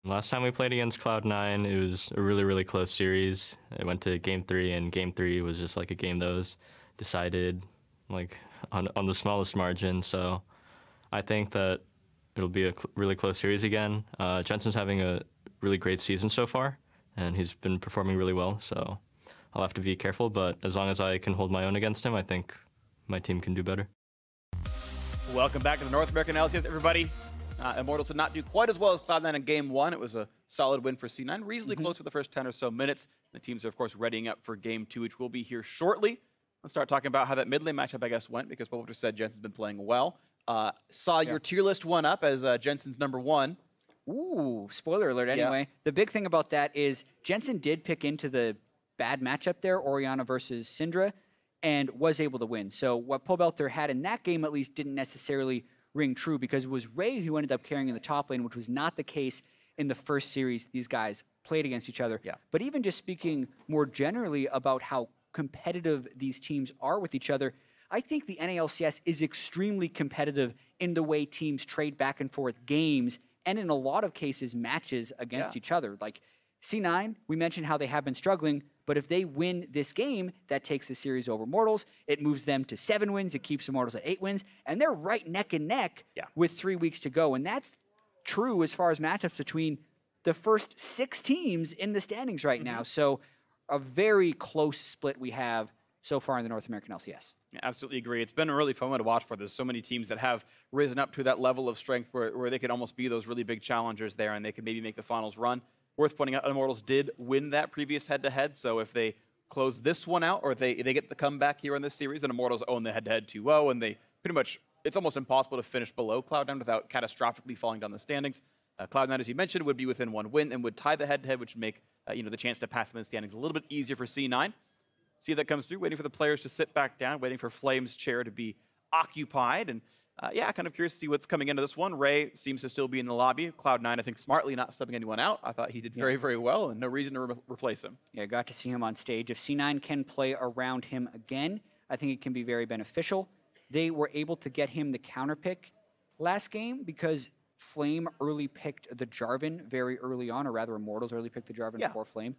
Last time we played against Cloud9, it was a really, really close series. It went to Game 3, and Game 3 was just like a game that was decided like on the smallest margin. So I think that it'll be a really close series again. Jensen's having a really great season so far, and he's been performing really well. So I'll have to be careful, but as long as I can hold my own against him, I think my team can do better. Welcome back to the North American LCS, everybody. Immortals did not do quite as well as Cloud9 in Game 1. It was a solid win for C9, reasonably close for the first 10 or so minutes. The teams are, of course, readying up for Game 2, which will be here shortly. Let's start talking about how that mid lane matchup, I guess, went, because Pobelter said Jensen's been playing well. Saw your tier list one up as Jensen's #1. Ooh, spoiler alert anyway. The big thing about that is Jensen did pick into the bad matchup there, Orianna versus Syndra, and was able to win. So what Pobelter had in that game at least didn't necessarily ring true, because it was Ray who ended up carrying in the top lane, which was not the case in the first series these guys played against each other. But even just speaking more generally about how competitive these teams are with each other, I think the NALCS is extremely competitive in the way teams trade back and forth games, and in a lot of cases matches against each other. Like C9, we mentioned how they have been struggling, but if they win this game, that takes the series over Immortals. It moves them to 7 wins. It keeps Immortals at 8 wins. And they're right neck and neck with 3 weeks to go. And that's true as far as matchups between the first 6 teams in the standings right now. So a very close split we have so far in the North American LCS. Yeah, absolutely agree. It's been a really fun one to watch for. There's so many teams that have risen up to that level of strength where they could almost be those really big challengers there, and they could maybe make the finals run. Worth pointing out, Immortals did win that previous head-to-head, so if they close this one out, or they get the comeback here in this series, then Immortals own the head-to-head 2-0, and they pretty much, it's almost impossible to finish below Cloud9 without catastrophically falling down the standings. Cloud9, as you mentioned, would be within 1 win and would tie the head-to-head, which would make the chance to pass them in the standings a little bit easier for C9. See if that comes through, waiting for the players to sit back down, waiting for Flame's chair to be occupied, and kind of curious to see what's coming into this one. Ray seems to still be in the lobby. Cloud9, I think, smartly not subbing anyone out. I thought he did very, very well, and no reason to replace him. Yeah, got to see him on stage. If C9 can play around him again, I think it can be very beneficial. They were able to get him the counter pick last game because Flame early picked the Jarvan very early on, or rather Immortals early picked the Jarvan before Flame.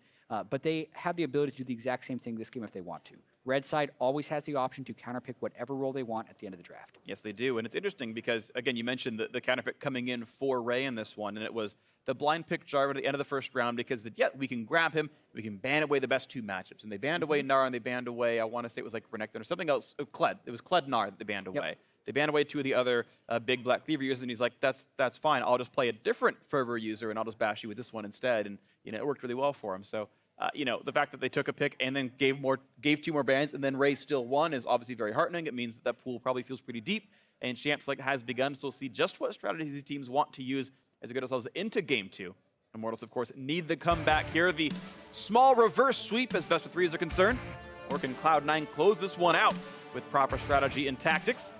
But they have the ability to do the exact same thing this game if they want to. Red side always has the option to counterpick whatever role they want at the end of the draft. Yes, they do. And it's interesting because, again, you mentioned the counterpick coming in for Ray in this one, and it was the blind pick Jarvan at the end of the first round because, we can grab him, we can ban away the best 2 matchups. And they banned away Gnar, and they banned away, I want to say it was like Renekton or something else, Kled. It was Kled Gnar that they banned away. They banned away 2 of the other big Black Cleaver users, and he's like, that's fine. I'll just play a different Fervor user, and I'll just bash you with this one instead. And it worked really well for him. So, the fact that they took a pick and then gave 2 more bans, and then Ray still won is obviously very heartening. It means that pool probably feels pretty deep, and Champs Select has begun. So we'll see just what strategies these teams want to use as we get ourselves into Game 2. Immortals, of course, need the comeback here. The small reverse sweep as best of 3s are concerned. Or can Cloud9 close this one out with proper strategy and tactics?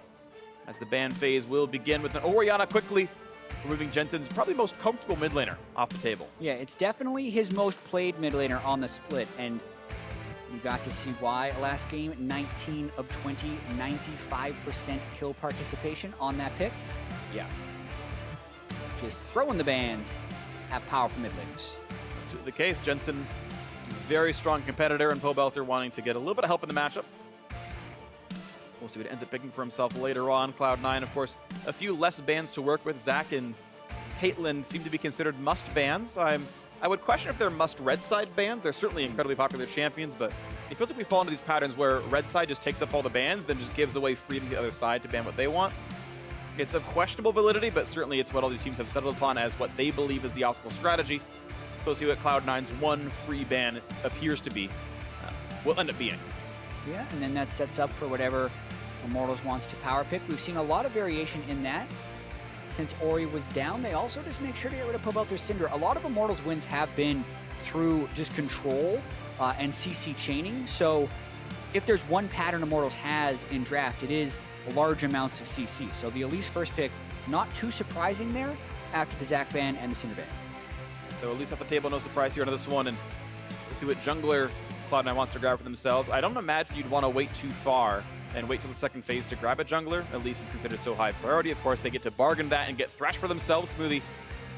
As the ban phase will begin with an Orianna quickly removing Jensen's probably most comfortable mid laner off the table. Yeah, it's definitely his most played mid laner on the split, and you got to see why last game. 19 of 20, 95% kill participation on that pick. Yeah. Just throwing the bans at powerful mid laners. That's the case. Jensen, very strong competitor, and Pobelter wanting to get a little bit of help in the matchup. We'll see what he ends up picking for himself later on. Cloud9, of course, a few less bans to work with. Zac and Caitlyn seem to be considered must bans. I would question if they're must red side bans. They're certainly incredibly popular champions, but it feels like we fall into these patterns where red side just takes up all the bans, then just gives away freedom to the other side to ban what they want. It's of questionable validity, but certainly it's what all these teams have settled upon as what they believe is the optimal strategy. So we'll see what Cloud9's 1 free ban appears to be, will end up being. Yeah, and then that sets up for whatever Immortals wants to power pick. We've seen a lot of variation in that. Since Ori was down, they also just make sure to get rid of Pobelter Syndra. A lot of Immortals wins have been through just control and CC chaining. So if there's one pattern Immortals has in draft, it is large amounts of CC. So the Elise first pick, not too surprising there after the Zac ban and the Syndra ban. So Elise at the table, no surprise here into this one. And we'll see what jungler Cloud9 wants to grab for themselves. I don't imagine you'd want to wait too far and wait till the second phase to grab a jungler. Elise is considered so high priority. Of course, they get to bargain that and get Thresh for themselves. Smoothie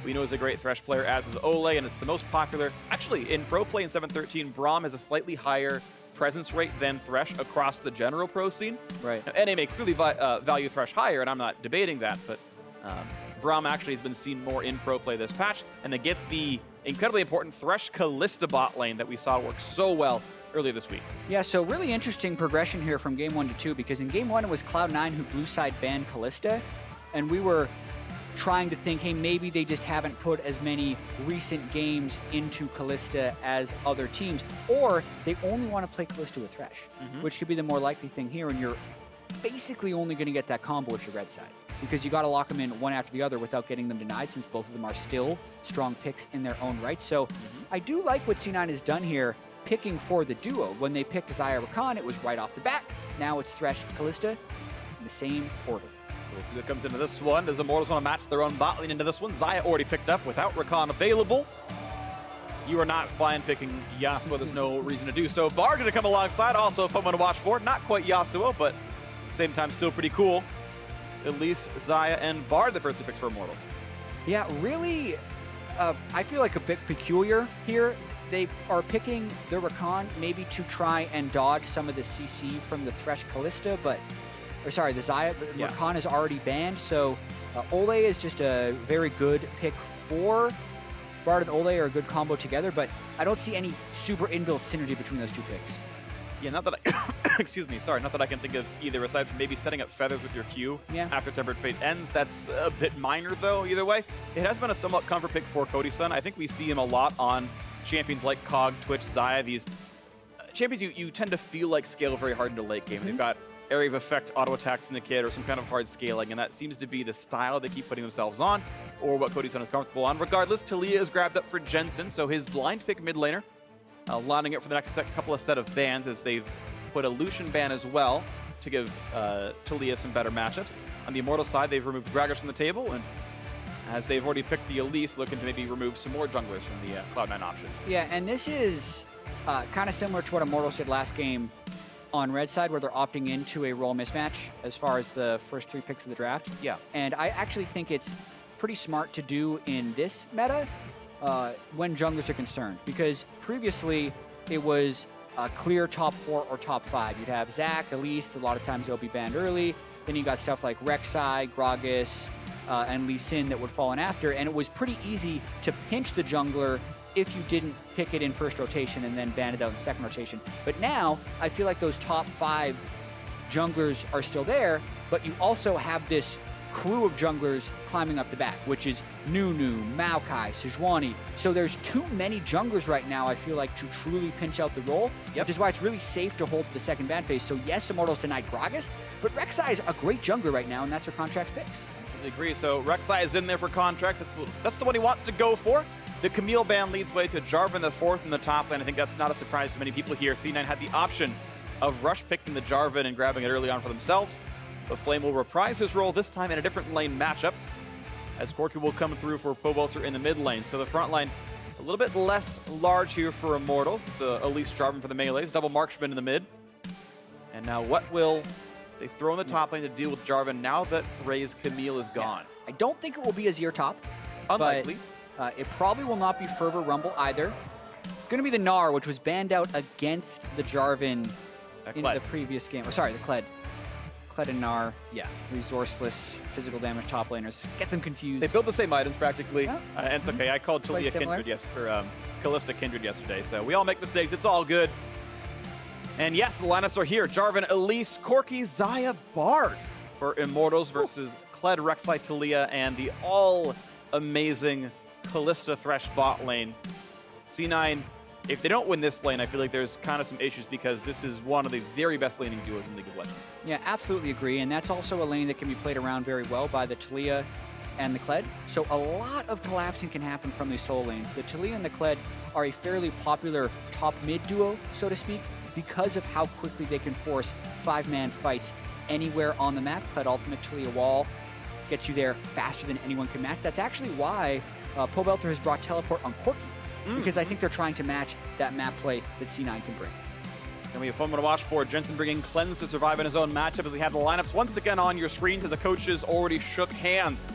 we know is a great Thresh player, as is Olleh, and it's the most popular. Actually, in pro play in 7-13, Braum has a slightly higher presence rate than Thresh across the general pro scene. Right. Now, NA may clearly value Thresh higher, and I'm not debating that, but Braum actually has been seen more in pro play this patch, and they get the incredibly important Thresh Kalista bot lane that we saw work so well earlier this week. Yeah, so really interesting progression here from game 1 to 2, because in game 1 it was Cloud9 who blue side banned Kalista, and we were trying to think, hey, maybe they just haven't put as many recent games into Kalista as other teams, or they only want to play Kalista with Thresh, which could be the more likely thing here, and you're basically only going to get that combo if you're red side, because you got to lock them in one after the other without getting them denied, since both of them are still strong picks in their own right. So I do like what C9 has done here, picking for the duo. When they picked Xayah Rakan, it was right off the bat. Now it's Thresh Kalista in the same order. We'll see what comes into this one. Does Immortals want to match their own bot lane into this one? Xayah already picked up without Rakan available. You are not blind picking Yasuo. There's no reason to do so. Bard going to come alongside. Also a fun one to watch for. Not quite Yasuo, but same time still pretty cool. Elise, Xayah, and Bard, the first two picks for Immortals. Yeah, really, I feel like a bit peculiar here. They are picking the Rakan maybe to try and dodge some of the CC from the Thresh Kalista, but or sorry, the Xayah, but yeah. Rakan is already banned, so Olleh is just a very good pick for Bard and Olleh are a good combo together, but I don't see any super inbuilt synergy between those two picks. Yeah, not that I, excuse me, sorry, not that I can think of either, aside from maybe setting up Feathers with your Q after Tempered Fate ends. That's a bit minor, though, either way. It has been a somewhat comfort pick for Cody Sun. I think we see him a lot on champions like Cog, Twitch, Xayah, these champions you tend to feel like scale very hard into late game. They've got area of effect auto attacks in the kit or some kind of hard scaling, and that seems to be the style they keep putting themselves on, or what Cody Sun is comfortable on. Regardless, Taliyah is grabbed up for Jensen, so his blind pick mid laner, lining up for the next couple of set of bans, as they've put a Lucian ban as well to give Taliyah some better matchups. On the Immortal side, they've removed Gragas from the table, and as they've already picked the Elise, looking to maybe remove some more junglers from the Cloud9 options. Yeah, and this is kind of similar to what Immortals did last game on red side, where they're opting into a role mismatch as far as the first 3 picks of the draft. Yeah. And I actually think it's pretty smart to do in this meta when junglers are concerned, because previously it was a clear top 4 or top 5. You'd have Zac, Elise, a lot of times they'll be banned early. Then you got stuff like Rek'Sai, Gragas, and Lee Sin that would fall in after, and it was pretty easy to pinch the jungler if you didn't pick it in first rotation and then ban it out in second rotation. But now, I feel like those top 5 junglers are still there, but you also have this crew of junglers climbing up the back, which is Nunu, Maokai, Sejuani. So there's too many junglers right now, I feel like, to truly pinch out the role, which is why it's really safe to hold the second ban phase. So yes, Immortals denied Gragas, but Rek'Sai is a great jungler right now, and that's where Contractz picks. I agree. So Rek'Sai is in there for Contractz. That's the one he wants to go for. The Camille ban leads way to Jarvan IV in the top lane. I think that's not a surprise to many people here. C9 had the option of rush picking the Jarvan and grabbing it early on for themselves. But Flame will reprise his role, this time in a different lane matchup, as Corki will come through for Pobelter in the mid lane. So the front line a little bit less large here for Immortals. It's Elise Jarvan for the melees, double marksman in the mid. And now what will they throw in the top lane to deal with Jarvan now that Ray's Camille is gone? I don't think it will be Azir top. Unlikely. But, it probably will not be Fervor Rumble either. It's going to be the Gnar, which was banned out against the Jarvan in the previous game. Or sorry, the Kled. Kled and Gnar, resourceless physical damage top laners. Get them confused. They build the same items practically. Yeah. And it's okay. I called Taliyah Kindred Kalista Kindred yesterday, so we all make mistakes. It's all good. And yes, the lineups are here. Jarvan, Elise, Corki, Xayah, Bard for Immortals versus Kled, Rek'Sai, Taliyah, and the all-amazing Kalista Thresh bot lane. C9, if they don't win this lane, I feel like there's kind of some issues, because this is one of the very best laning duos in League of Legends. Yeah, absolutely agree. And that's also a lane that can be played around very well by the Taliyah and the Kled. So a lot of collapsing can happen from these solo lanes. The Taliyah and the Kled are a fairly popular top-mid duo, so to speak, because of how quickly they can force 5-man fights anywhere on the map. Kled ultimate Taliyah wall gets you there faster than anyone can match. That's actually why Pobelter has brought teleport on Corki, because I think they're trying to match that map play that C9 can bring. And we have fun to watch for Jensen bringing Cleanse to survive in his own matchup, as we have the lineups once again on your screen, because the coaches already shook hands.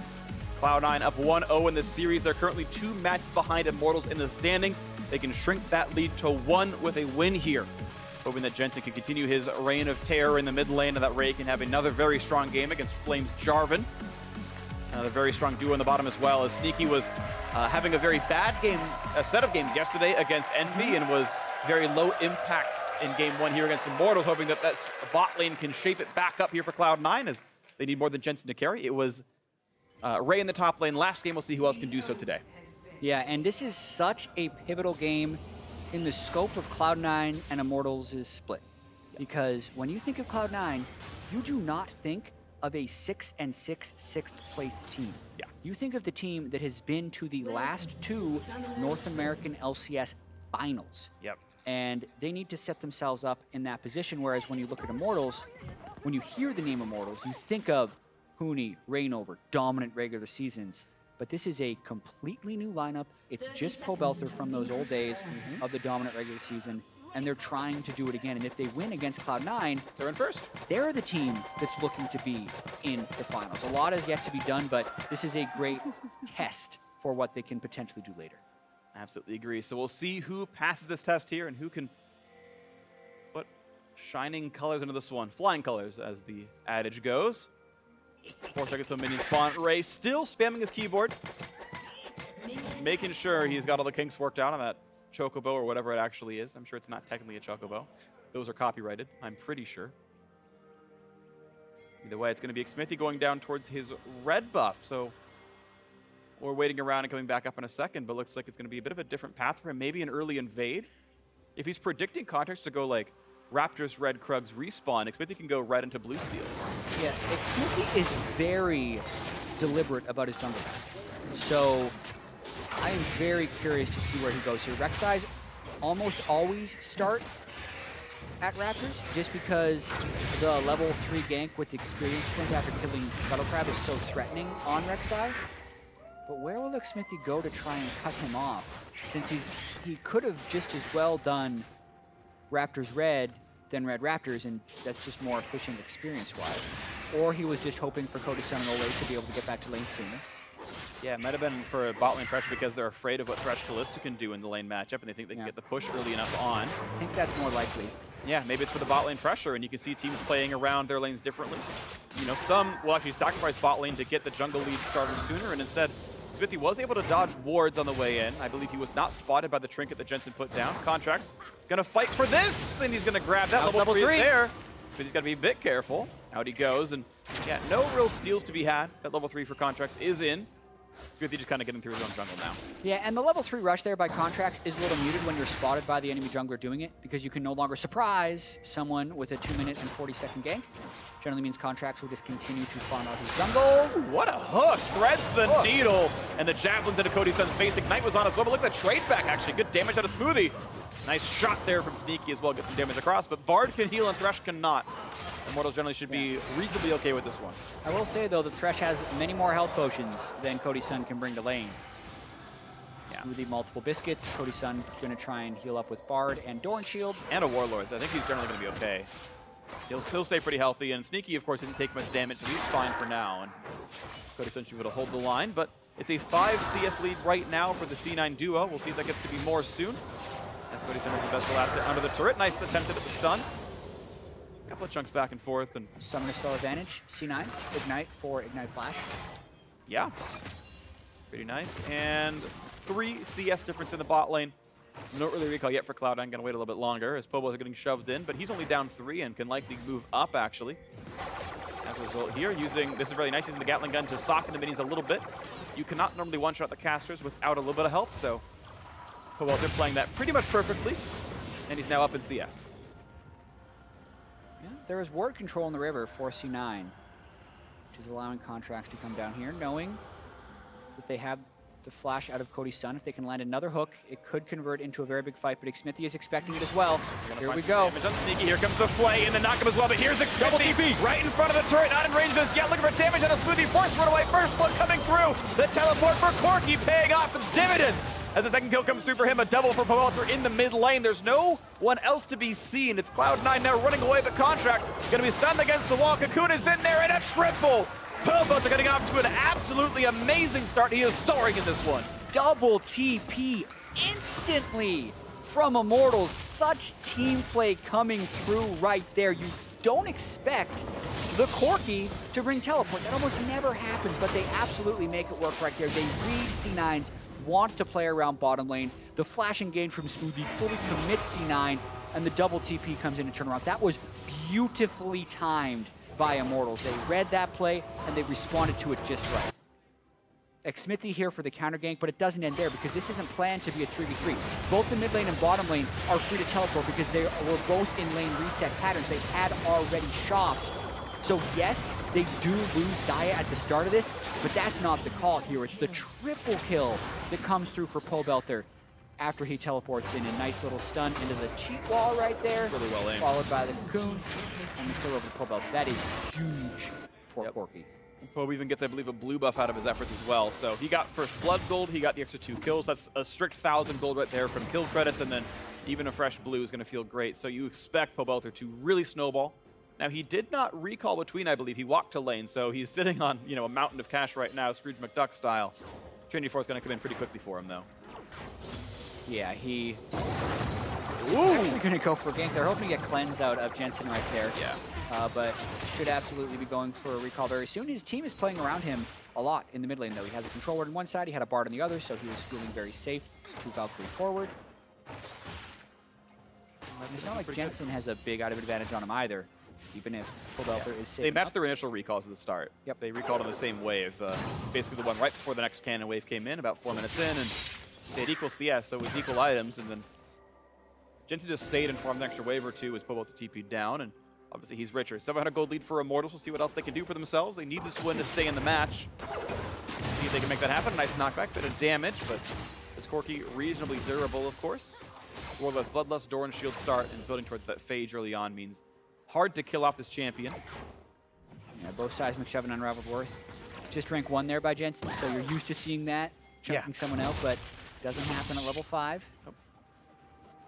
Cloud9 up 1-0 in the series. They're currently 2 matches behind Immortals in the standings. They can shrink that lead to 1 with a win here. Hoping that Jensen can continue his reign of terror in the mid lane and that Ray can have another very strong game against Flame's Jarvan. Another very strong duo in the bottom as well, as Sneaky was having a very bad game, a set of games yesterday against Envy and was very low impact in game 1 here against Immortals, hoping that that bot lane can shape it back up here for Cloud9 as they need more than Jensen to carry. It was Ray in the top lane last game. We'll see who else can do so today. Yeah, and this is such a pivotal game in the scope of Cloud9 and Immortals' split. Because when you think of Cloud9, you do not think of a 6-6 6th place team. Yeah. You think of the team that has been to the last 2 North American LCS finals. Yep. And they need to set themselves up in that position, whereas when you look at Immortals, when you hear the name Immortals, you think of Huni, Reignover, dominant regular seasons. But this is a completely new lineup. It's just Pobelter from those old days of the dominant regular season, and they're trying to do it again. And if they win against Cloud9, they're in first. They're the team that's looking to be in the finals. A lot has yet to be done, but this is a great test for what they can potentially do later. Absolutely agree. So we'll see who passes this test here and who can put shining colors into this one. Flying colors, as the adage goes. 4 seconds till minion spawn. Ray still spamming his keyboard, making sure he's got all the kinks worked out on that chocobo or whatever it actually is. I'm sure it's not technically a chocobo. Those are copyrighted, I'm pretty sure. Either way, it's going to be Xmithie going down towards his red buff. So we're waiting around and coming back up in a second, but looks like it's going to be a bit of a different path for him. Maybe an early invade. If he's predicting Contractz to go like Raptors, red, Krugs, respawn, Xmithie can go red into blue steals. Yeah, Smoothie is very deliberate about his jungle path. So I am very curious to see where he goes here. Rek'Sai's almost always start at Raptors just because the level 3 gank with the experience point after killing Scuttlecrab is so threatening on Rek'Sai. But where will Xmithie go to try and cut him off? Since he could have just as well done Raptors red than red Raptors, and that's just more efficient experience-wise. Or he was just hoping for Cody Sun and Olleh to be able to get back to lane sooner. Yeah, it might have been for a bot lane pressure because they're afraid of what Thresh Kalista can do in the lane matchup, and they think they can get the push early enough on. I think that's more likely. Yeah, maybe it's for the bot lane pressure, and you can see teams playing around their lanes differently. You know, some will actually sacrifice bot lane to get the jungle lead started sooner, and instead, Smoothie was able to dodge wards on the way in. I believe he was not spotted by the trinket that Jensen put down. Contractz gonna fight for this, and he's gonna grab that level 3 there. But he's gotta be a bit careful. Out he goes, and yeah, no real steals to be had. That level 3 for Contractz is in. Smoothie just kind of getting through his own jungle now. Yeah, and the level 3 rush there by Contractz is a little muted when you're spotted by the enemy jungler doing it, because you can no longer surprise someone with a 2-minute and 40-second gank. Generally means Contractz will just continue to farm out his jungle. Ooh, what a hook! Threads the needle, and the javelins into Cody Sun's face. Ignite was on as well, but look at the trade back, actually. Good damage out of Smoothie. Nice shot there from Sneaky as well, get some damage across, but Bard can heal and Thresh cannot. Immortals generally should be reasonably okay with this one. I will say, though, that Thresh has many more health potions than Cody Sun can bring to lane. Yeah. Smoothie, multiple biscuits. Cody Sun going to try and heal up with Bard and Doran Shield. And a Warlord, so I think he's generally going to be okay. He'll still stay pretty healthy, and Sneaky, of course, didn't take much damage, so he's fine for now. And Cody Sun should be able to hold the line, but it's a 5 CS lead right now for the C9 duo. We'll see if that gets to be more soon. As Cody Sun makes the best of last under the turret. Nice attempt at the stun. A couple of chunks back and forth. And Summoner spell advantage, C9, Ignite for Ignite Flash. Yeah, pretty nice. And 3 CS difference in the bot lane. No early recall yet for Cloud9, gonna wait a little bit longer as Pobelter getting shoved in, but he's only down 3 and can likely move up actually. As a result here, this is really nice, using the Gatling gun to soften the minis a little bit. You cannot normally one-shot the casters without a little bit of help, so Pobelter playing that pretty much perfectly, and he's now up in CS. Yeah, there is ward control in the river for C9, which is allowing Contractz to come down here, knowing that they have the flash out of Cody Sun. If they can land another hook, it could convert into a very big fight, but Xmithie is expecting it as well. Here we go. Damage on Sneaky. Here comes the flay and the knock-up as well, but here's Xmithie right in front of the turret, not in range just yet, looking for damage on a Smoothie. Forced run away, first blood coming through. The teleport for Corki paying off some dividends. As the second kill comes through for him, a double for Pobelter in the mid lane. There's no one else to be seen. It's Cloud9 now running away, but Contractz gonna be stunned against the wall. Cocoon is in there, and a triple Pobelter getting off to an absolutely amazing start. He is soaring in this one. Double TP instantly from Immortals. Such team play coming through right there. You don't expect the Corki to bring teleport. That almost never happens, but they absolutely make it work right there. They read C9's, want to play around bottom lane. The flash engage from Smoothie fully commits C9, and the double TP comes in and turn around. That was beautifully timed by Immortals. They read that play, and they responded to it just right. Xmithie here for the counter gank, but it doesn't end there because this isn't planned to be a 3v3. Both the mid lane and bottom lane are free to teleport because they were both in lane reset patterns. They had already shopped. So yes, they do lose Xayah at the start of this, but that's not the call here. It's the triple kill that comes through for Pobelter after he teleports in a nice little stun into the cheat wall right there. Really well aimed. Followed by the cocoon and the kill over to Pobelter. That is huge for Corki. Pobe even gets, I believe, a blue buff out of his efforts as well. So he got first blood gold, he got the extra 2 kills. That's a strict 1,000 gold right there from kill credits, and then even a fresh blue is going to feel great. So you expect Pobelter to really snowball. Now, he did not recall between, I believe. He walked to lane, so he's sitting on, a mountain of cash right now, Scrooge McDuck style. Trinity Force is going to come in pretty quickly for him, though. Yeah, he actually going to go for a gank. They're hoping to get cleanse out of Jensen right there. Yeah. But should absolutely be going for a recall very soon. His team is playing around him a lot in the mid lane, though. He has a controller on one side, he had a Bard on the other, so he was feeling very safe to Valkyrie forward. And it's not like Jensen has a big out of advantage on him either, even if Pobelter is safe. They matched their initial recalls at the start. Yep. They recalled on the same wave. Basically the one right before the next cannon wave came in, about 4 minutes in, and they had equal CS, so it was equal items, and then Jensen just stayed and farmed an extra wave or two as Pobelter TP'd down, and obviously he's richer. 700 gold lead for Immortals. We'll see what else they can do for themselves. They need this win to stay in the match. See if they can make that happen. Nice knockback, bit of damage, but this Corki reasonably durable, of course. Warless, Bloodlust, Door, and Shield start, and building towards that phage early on means hard to kill off this champion. Yeah, both sides McShove and Unraveled Worth. Just rank 1 there by Jensen, so you're used to seeing that, chunking someone out, but doesn't happen at level 5. Nope.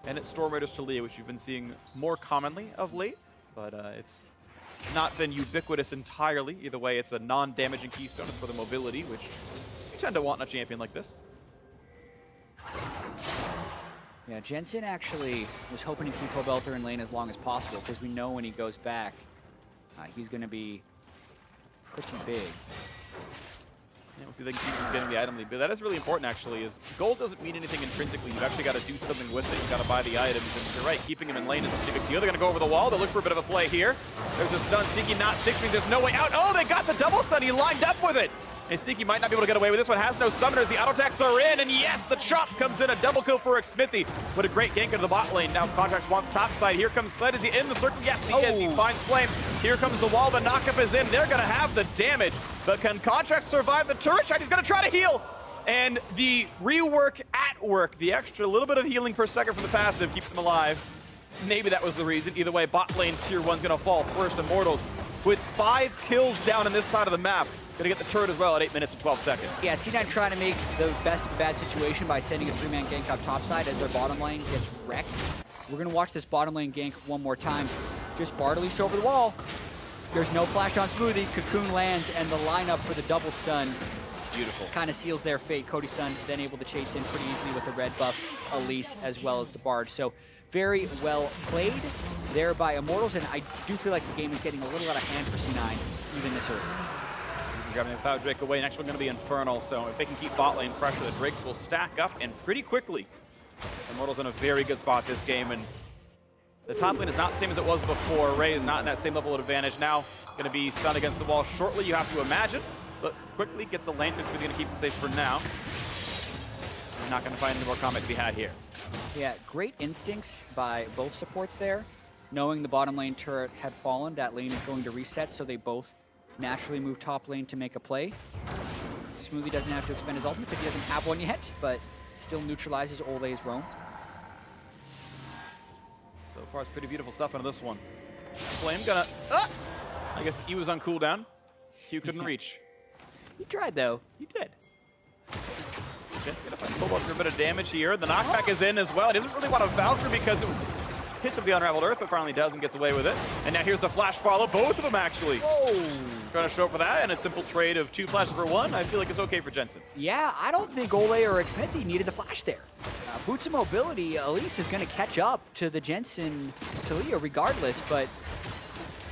And it's Storm Raiders Taliyah, which you've been seeing more commonly of late, but it's not been ubiquitous entirely. Either way, it's a non-damaging keystone. It's for the mobility, which you tend to want in a champion like this. Yeah, Jensen actually was hoping to keep Pobelter in lane as long as possible because we know when he goes back, he's going to be pretty big. Yeah, we'll see if they can keep getting the item lead. But that is really important, actually, is gold doesn't mean anything intrinsically. You've actually got to do something with it. You've got to buy the items. And you're right, keeping him in lane is a pretty big deal. They're going to go over the wall. They'll look for a bit of a play here. There's a stun. Sneaky not 6. There's no way out. Oh, they got the double stun. He lined up with it. And Sneaky might not be able to get away with this one. Has no summoners. The auto attacks are in. And yes, the chop comes in. A double kill for Xmithie. What a great gank into the bot lane. Now Contractz wants top side. Here comes Kled. Is he in the circle? Yes, he is. He finds Flame. Here comes the wall. The knockup is in. They're going to have the damage. But can Contractz survive the turret shot? He's going to try to heal. And the rework at work. The extra little bit of healing per second from the passive keeps him alive. Maybe that was the reason. Either way, bot lane tier 1's going to fall first. Immortals with 5 kills down on this side of the map. Gonna get the turret as well at 8 minutes and 12 seconds. Yeah, C9 trying to make the best of the bad situation by sending a 3-man gank up topside as their bottom lane gets wrecked. We're gonna watch this bottom lane gank one more time. Just Bard Elise over the wall. There's no flash on Smoothie. Cocoon lands, and the lineup for the double stun beautiful. Kind of seals their fate. Cody Sun then able to chase in pretty easily with the red buff, Elise, as well as the Bard. So very well played there by Immortals, and I do feel like the game is getting a little out of hand for C9, even this early. Grabbing the Cloud Drake away. Next one going to be Infernal. So if they can keep bot lane pressure, the Drakes will stack up and pretty quickly. Immortals in a very good spot this game, and the top lane is not the same as it was before. Ray is not in that same level of advantage now. Going to be stunned against the wall shortly, you have to imagine, but quickly gets a lantern, so he's going to keep him safe for now. He's not going to find any more combat to be had here. Yeah, great instincts by both supports there. Knowing the bottom lane turret had fallen, that lane is going to reset, so they both naturally move top lane to make a play. Smoothie doesn't have to expend his ultimate because he doesn't have one yet, but still neutralizes Olleh's roam. So far, it's pretty beautiful stuff out of this one. Flame gonna... I guess he was on cooldown. Q couldn't reach. He tried, though. He did. Jensen's gonna find Pobelter for a bit of damage here. The knockback is in as well. He doesn't really want to Valkyrie because hits of the Unraveled Earth, but finally does and gets away with it. And now here's the flash follow, both of them actually. Trying to show up for that, and a simple trade of 2 flashes for 1. I feel like it's okay for Jensen. Yeah, I don't think Olleh or Xmithie needed the flash there. Boots of mobility, Elise is going to catch up to the Jensen Taliyah regardless, but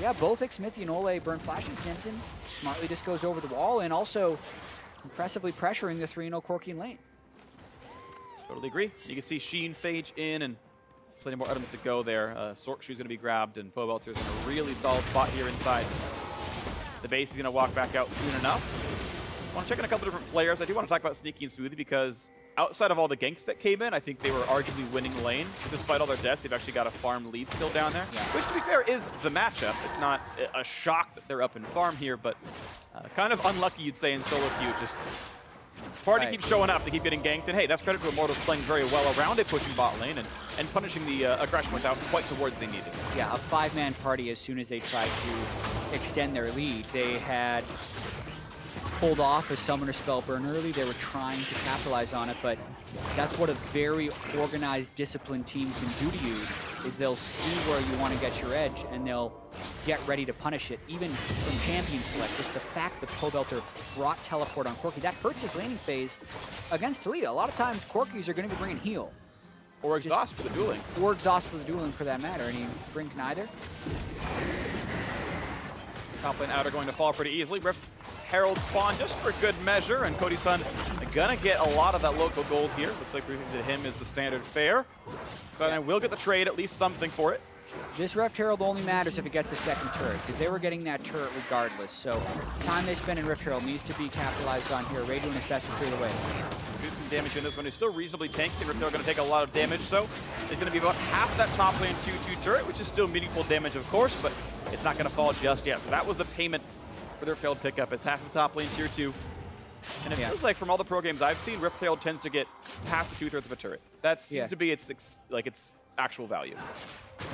yeah, both Xmithie and Olleh burn flashes. Jensen smartly just goes over the wall and also impressively pressuring the 3-0 Corki in lane. Totally agree. You can see Sheen, Phage in, and plenty more items to go there. Sork Shoe's going to be grabbed, and Pobelter's in a really solid spot here inside. The base is going to walk back out soon enough. I want to check in a couple different players. I do want to talk about Sneaky and Smoothie because outside of all the ganks that came in, I think they were arguably winning lane. Despite all their deaths, they've actually got a farm lead still down there, which, to be fair, is the matchup. It's not a shock that they're up in farm here, but kind of unlucky, you'd say, in solo queue. Just party keeps showing up, they keep getting ganked, and hey, that's credit to Immortals playing very well around it, pushing bot lane and punishing the aggression without quite the words they needed. Yeah, a 5-man party as soon as they tried to extend their lead. They had pulled off a summoner spell burn early. They were trying to capitalize on it, but that's what a very organized, disciplined team can do to you, is they'll see where you want to get your edge, and they'll get ready to punish it. Even from champion select, just the fact that Pobelter brought teleport on Corki, that hurts his laning phase against Taliyah. A lot of times, Corkis are going to be bringing heal. Or exhaust for the dueling. Or exhaust for the dueling, for that matter, and he brings neither. Top lane outer going to fall pretty easily. Rift Herald spawn just for good measure, and Cody Sun gonna get a lot of that local gold here. Looks like briefing to him is the standard fare. But I will get the trade, at least something for it. This Rift Herald only matters if it gets the second turret, because they were getting that turret regardless. So time they spend in Rift Herald needs to be capitalized on here. Ray doing his best to clear the way. Do some damage in this one. He's still reasonably tanky. Rift Herald going to take a lot of damage, so it's going to be about half that top lane 2-2 turret, which is still meaningful damage, of course, but it's not going to fall just yet. So that was the payment for their failed pickup, as half of top lane tier 2. And it feels like from all the pro games I've seen, Rift Herald tends to get half to 2/3 of a turret. That seems to be its actual value.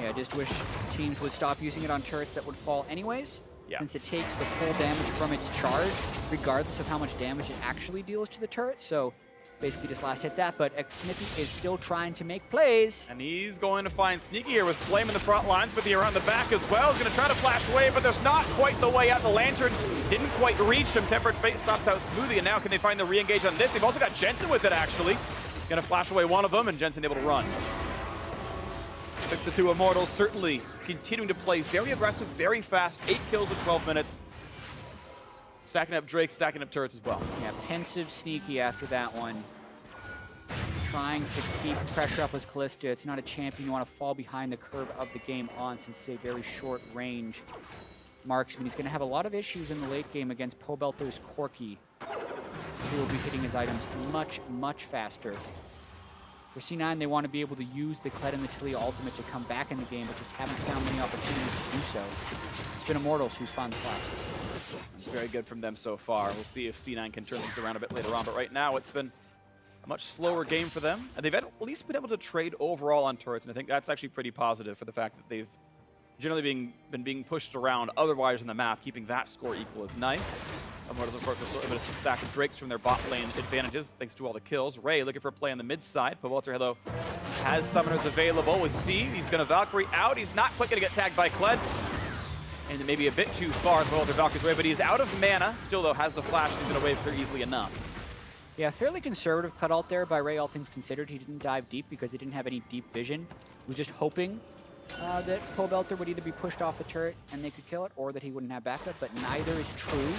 Yeah, I just wish teams would stop using it on turrets that would fall anyways, since it takes the full damage from its charge, regardless of how much damage it actually deals to the turret. So basically just last hit that, but Xmithie is still trying to make plays. And he's going to find Sneaky here with Flame in the front lines, but around the back as well. He's going to try to flash away, but there's not quite the way out. The Lantern didn't quite reach him. Tempered Fate stops out Smoothie, and now can they find the re-engage on this? They've also got Jensen with it, actually. Going to flash away one of them, and Jensen able to run. 6-2 Immortals, certainly continuing to play very aggressive, very fast. 8 kills in 12 minutes. Stacking up Drake, stacking up turrets as well. Yeah, pensive Sneaky after that one. Trying to keep pressure up as Kalista. It's not a champion you want to fall behind the curve of the game on, since it's a very short range marksman. He's going to have a lot of issues in the late game against Pobelter's Corki, who will be hitting his items much, much faster. For C9, they want to be able to use the Kled and the Taliyah ultimate to come back in the game, but just haven't found many opportunities to do so. It's been Immortals who's found the collapses. It's very good from them so far. We'll see if C9 can turn things around a bit later on, but right now it's been a much slower game for them, and they've at least been able to trade overall on turrets, and I think that's actually pretty positive for the fact that they've generally been being pushed around otherwise on the map. Keeping that score equal is nice. Immortals, of course, are able to stack Drakes from their bot lane advantages thanks to all the kills. Ray looking for a play on the mid side. Pobelter, though, has summoners available. We see he's going to Valkyrie out. He's not quite going to get tagged by Kled. And maybe a bit too far as Pobelter Valkyrie's away, but he's out of mana. Still, though, has the flash. He's going to wave pretty easily enough. Yeah, fairly conservative cut out there by Ray, all things considered. He didn't dive deep because he didn't have any deep vision. He was just hoping that Pobelter would either be pushed off the turret and they could kill it, or that he wouldn't have backup, but neither is true.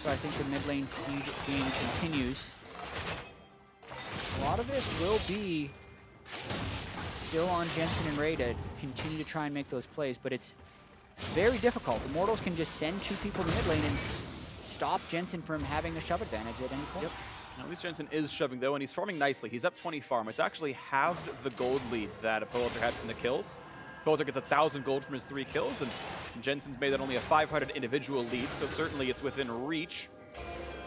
So I think the mid lane siege game continues. A lot of this will be still on Jensen and Ray to continue to try and make those plays, but it's very difficult. Immortals can just send 2 people in the mid lane and stop Jensen from having a shove advantage at any point. Yep. Now, at least Jensen is shoving, though, and he's farming nicely. He's up 20 farm. It's actually halved the gold lead that Pobelter had from the kills. Pobelter gets 1,000 gold from his 3 kills, and Jensen's made that only a 500 individual lead, so certainly it's within reach,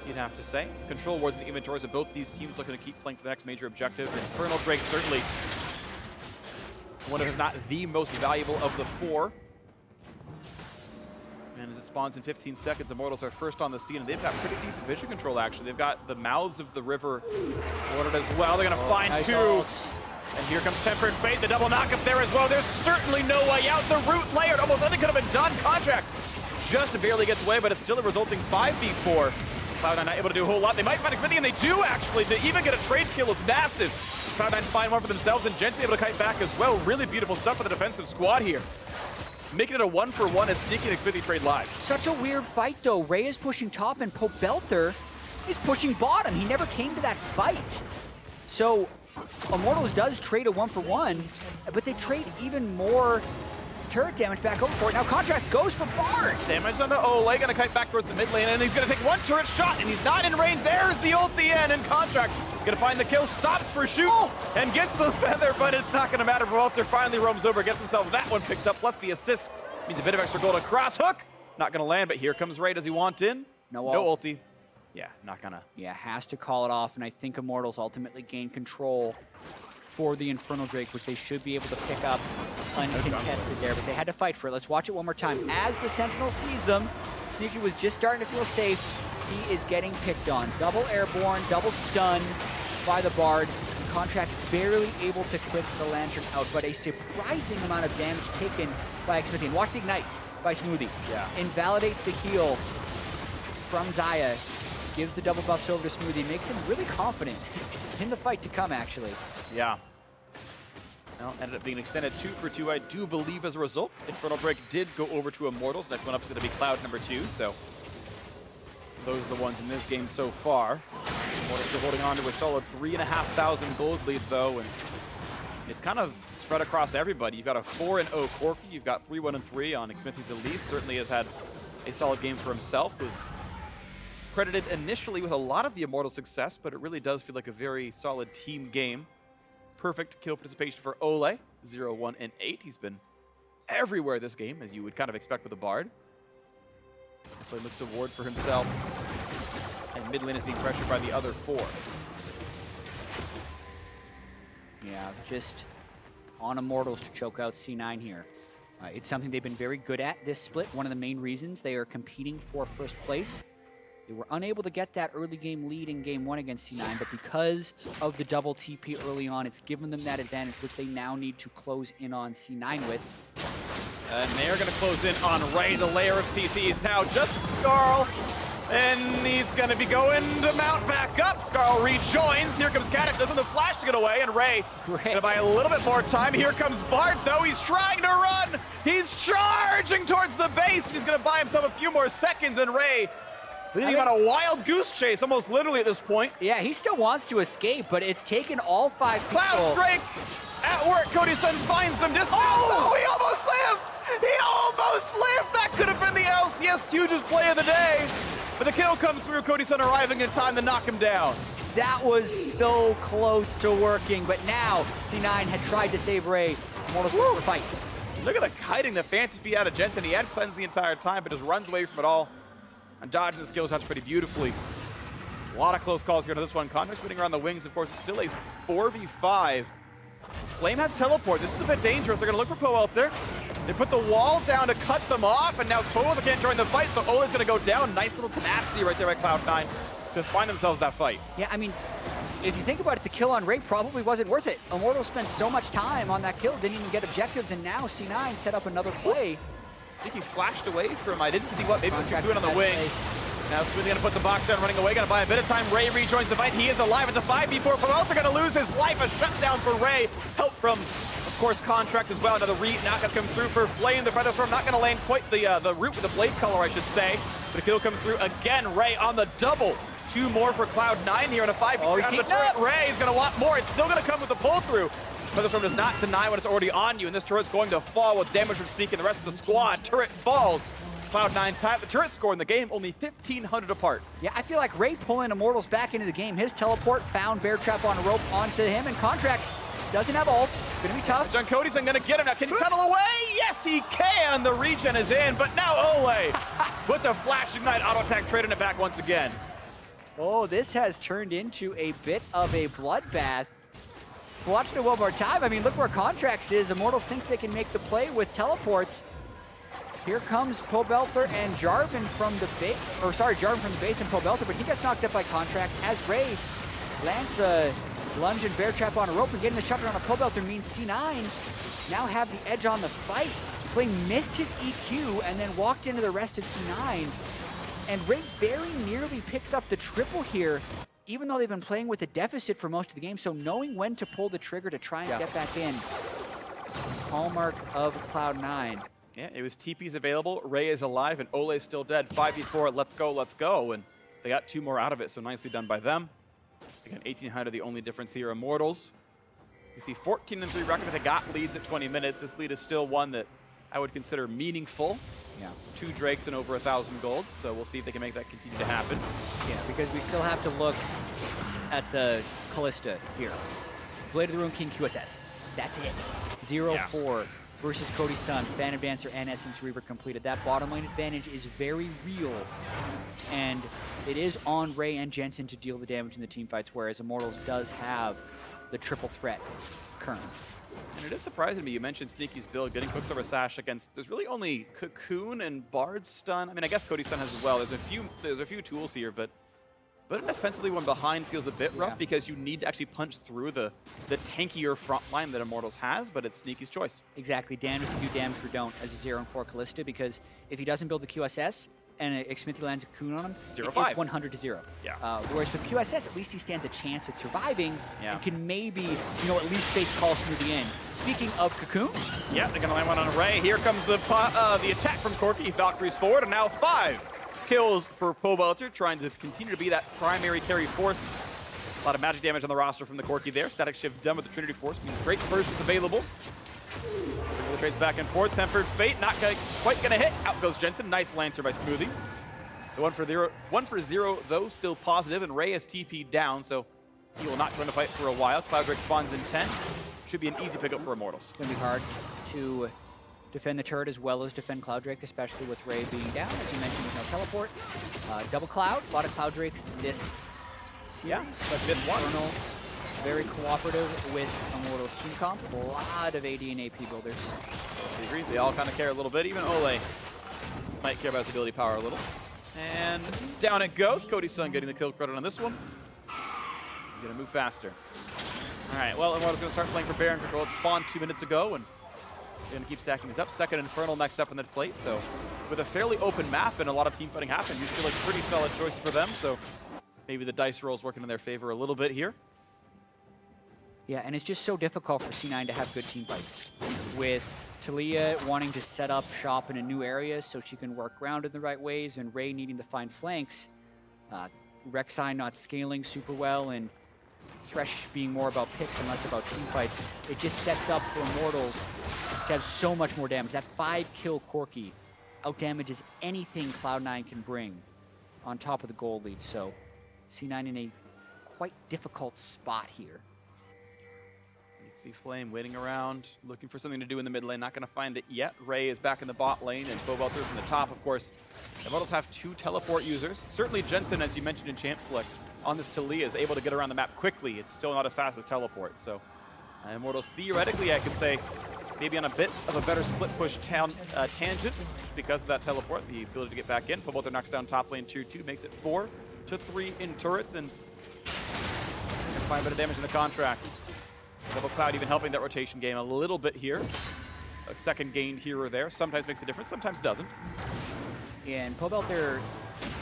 you'd have to say. Control wards and inventories of both these teams looking to keep playing for the next major objective. Infernal Drake certainly one of, if not the most valuable of the 4. And as it spawns in 15 seconds, Immortals are first on the scene, and they've got pretty decent vision control, actually. They've got the mouths of the river ordered as well. They're going to find nice 2. And here comes Tempered Fate, the double knock up there as well. There's certainly no way out. The root layered, almost nothing could have been done. Contractz just barely gets away, but it's still a resulting 5v4. Cloud9 not able to do a whole lot. They might find Xmithie, and they do actually. To even get a trade kill is massive. Cloud9 find one for themselves, and Jensen able to kite back as well. Really beautiful stuff for the defensive squad here. Making it a 1-for-1 as Sneaky and Xmithie trade live. Such a weird fight, though. Ray is pushing top, and Pobelter is pushing bottom. He never came to that fight. So Immortals does trade a 1-for-1, but they trade even more turret damage back over for it. Now Contractz goes for Bard. Damage onto Olleh, gonna kite back towards the mid lane, and he's gonna take one turret shot, and he's not in range. There's the ulti in, and Contractz gonna find the kill, stops for shoot, and gets the feather, but it's not gonna matter. Pobelter finally roams over, gets himself that one picked up, plus the assist. Means a bit of extra gold. A cross hook, not gonna land, but here comes Ray. Does he want in? No ulti. Yeah, not gonna. Yeah, has to call it off, and I think Immortals ultimately gain control for the Infernal Drake, which they should be able to pick up uncontested there, but they had to fight for it. Let's watch it one more time. As the Sentinel sees them, Sneaky was just starting to feel safe. He is getting picked on. Double airborne, double stun by the Bard. Contractz barely able to clip the Lantern out, but a surprising amount of damage taken by Xmithie. And watch the Ignite by Smoothie. Yeah. Invalidates the heal from Xayah. Gives the double buffs over to Smoothie. Makes him really confident in the fight to come, actually. Yeah. Well, ended up being extended 2-for-2, I do believe, as a result. Infernal Drake did go over to Immortals. Next one up is going to be Cloud number 2, so those are the ones in this game so far. Immortals are holding on to a solid 3,500 gold lead, though, and it's kind of spread across everybody. You've got a 4-0 Corki, you've got 3-1-3 on Xmithie's Elise. Certainly has had a solid game for himself. Was credited initially with a lot of the Immortal success, but it really does feel like a very solid team game. Perfect kill participation for Olleh, 0, 1, and 8. He's been everywhere this game, as you would kind of expect with a Bard. So he looks to ward for himself, and mid lane is being pressured by the other 4. Yeah, just on Immortals to choke out C9 here. It's something they've been very good at this split. One of the main reasons they are competing for first place. They were unable to get that early game lead in game 1 against C9, but because of the double TP early on, it's given them that advantage, which they now need to close in on C9 with. And they're going to close in on Ray. The layer of CCs now just Skarl, and he's going to be going to mount back up. Skarl rejoins. Here comes Caddick, doesn't the flash to get away, and Ray going to buy a little bit more time. Here comes Bart, though. He's trying to run. He's charging towards the base. He's going to buy himself a few more seconds, and Ray leading on a wild goose chase, almost literally at this point. Yeah, he still wants to escape, but it's taken all 5 people. Cloud Drake at work. Cody Sun finds some distance. Oh, he almost lived! He almost lived! That could have been the LCS hugest play of the day. But the kill comes through. Cody Sun arriving in time to knock him down. That was so close to working, but now C9 had tried to save Ray. Immortals for the fight. Look at the kiting, the fancy feet out of Jensen. He had cleansed the entire time, but just runs away from it all. And dodging the skill shots pretty beautifully. A lot of close calls here to this one. Contractz spinning around the wings, of course. It's still a 4v5. Flame has teleport. This is a bit dangerous. They're going to look for Pobelter. They put the wall down to cut them off, and now Pobelter can't join the fight, so Olleh's going to go down. Nice little tenacity right there by Cloud9 to find themselves that fight. Yeah, I mean, if you think about it, the kill on Ray probably wasn't worth it. Immortals spent so much time on that kill, didn't even get objectives, and now C9 set up another play. I think he flashed away from, I didn't see what, maybe it was doing on the wing. Now Smoothie gonna put the box down, running away, gonna buy a bit of time. Ray rejoins the fight, he is alive. It's a 5v4, Pobelter gonna lose his life. A shutdown for Ray. Help from, of course, Contractz as well. Another read, not gonna come through for Flame. The Feather Storm not gonna land quite the root with the blade color, I should say. But a kill comes through again. Ray on the double. 2 more for Cloud9 here in a 5v4. Oh, he's heating up. Ray is gonna want more. It's still gonna come with the pull through. Feather Storm does not deny when it's already on you, and this turret's going to fall with damage from Sneak and the rest of the squad. Turret falls. Cloud9 tied the turret score in the game, only 1,500 apart. Yeah, I feel like Ray pulling Immortals back into the game. His teleport found Bear Trap on a rope onto him, and Contractz doesn't have ult. Gonna be tough. John Cody Sun gonna get him now. Can he tunnel away? Yes, he can. The regen is in, but now Olleh with the flash ignite auto attack, trading it back once again. Oh, this has turned into a bit of a bloodbath. Watching it one more time, I mean, look where Contractz is. Immortals thinks they can make the play with teleports. Here comes Pobelter and Jarvan from the base, Jarvan from the base and Pobelter, but he gets knocked up by Contractz as Ray lands the Lunge and bear trap on a rope and getting the shutdown on a Pobelter means C9 now have the edge on the fight. Flame missed his EQ and then walked into the rest of C9. And Ray very nearly picks up the triple here, even though they've been playing with a deficit for most of the game. So knowing when to pull the trigger to try and get back in, hallmark of Cloud9. Yeah, it was TP's available, Ray is alive, and Olleh is still dead. 5v4, let's go, let's go. And they got 2 more out of it, so nicely done by them. Again, 1800, the only difference here. Immortals, you see 14-3 record. They got leads at 20 minutes. This lead is still one that I would consider meaningful. Yeah, 2 Drakes and over 1,000 gold, so we'll see if they can make that continue to happen. Yeah, because we still have to look at the Kalista here. Blade of the Rune King QSS. That's it. 0-4 versus Cody Sun. Phantom Dancer and Essence Reaver completed. That bottom lane advantage is very real, and it is on Ray and Jensen to deal the damage in the team fights, whereas Immortals does have the triple threat currently. And it is surprising to me, you mentioned Sneaky's build, getting Quicksilver Sash against, there's really only Cocoon and Bard's Stun. I mean, I guess Cody Sun has as well. There's a few tools here, but defensively when behind feels a bit rough because you need to actually punch through the tankier front line that Immortals has, but it's Sneaky's choice. Exactly, damned if you do, damned if you don't as a 0-4 Kalista, because if he doesn't build the QSS, and Xmithie lands a Cocoon on him, 0-5. It's 100 to 0. Yeah. Whereas with QSS, at least he stands a chance at surviving and can maybe, at least Fate's call Smoothie in. Speaking of Cocoon. Yeah, they're going to land one on Ray. Here comes the attack from Corki. Valkyrie's forward, and now 5 kills for Pobelter, trying to continue to be that primary carry force. A lot of magic damage on the roster from the Corki there. Static shift done with the Trinity Force, means great burst is available. The trades back and forth. Tempered Fate not quite gonna hit. Out goes Jensen. Nice lantern by Smoothie. The 1 for 0 though, still positive, and Ray has TP'd down, so he will not run the fight for a while. Cloudrick spawns in 10. Should be an easy pickup for Immortals. It's gonna be hard to defend the turret as well as defend Cloudrick, especially with Ray being down. As you mentioned, with no teleport. Double Cloud, a lot of Cloudrakes this series, but Infernal, very cooperative with Immortals team comp. A lot of AD and AP builders. I agree. They all kind of care a little bit. Even Olleh might care about his ability power a little. And down it goes. Cody Sun getting the kill credit on this one. He's going to move faster. All right, well, Immortals going to start playing for Baron control. It spawned 2 minutes ago, and they're going to keep stacking these up. Second Infernal next up in that plate. So with a fairly open map and a lot of team fighting happening, these feel like pretty solid choices for them. So maybe the dice roll is working in their favor a little bit here. Yeah, and it's just so difficult for C9 to have good team fights. With Taliyah wanting to set up shop in a new area so she can work ground in the right ways, and Ray needing to find flanks. Rek'Sai not scaling super well, and Thresh being more about picks and less about team fights. It just sets up for Immortals to have so much more damage. That 5-kill Corki outdamages anything Cloud9 can bring on top of the gold lead. So C9 in a quite difficult spot here. See Flame waiting around, looking for something to do in the mid lane. Not going to find it yet. Ray is back in the bot lane, and Pobelter's in the top, of course. The Immortals have 2 teleport users. Certainly Jensen, as you mentioned in Champ Select, on this Taliyah is able to get around the map quickly. It's still not as fast as teleport. So Immortals, theoretically, I could say, maybe on a bit of a better split push tangent, just because of that teleport, the ability to get back in. Pobelter knocks down top lane tier 2, makes it 4-3 in turrets, and can find a bit of damage in the Contractz. Double Cloud even helping that rotation game a little bit here. A second gained here or there. Sometimes makes a difference, sometimes doesn't. Yeah, and Pobelter,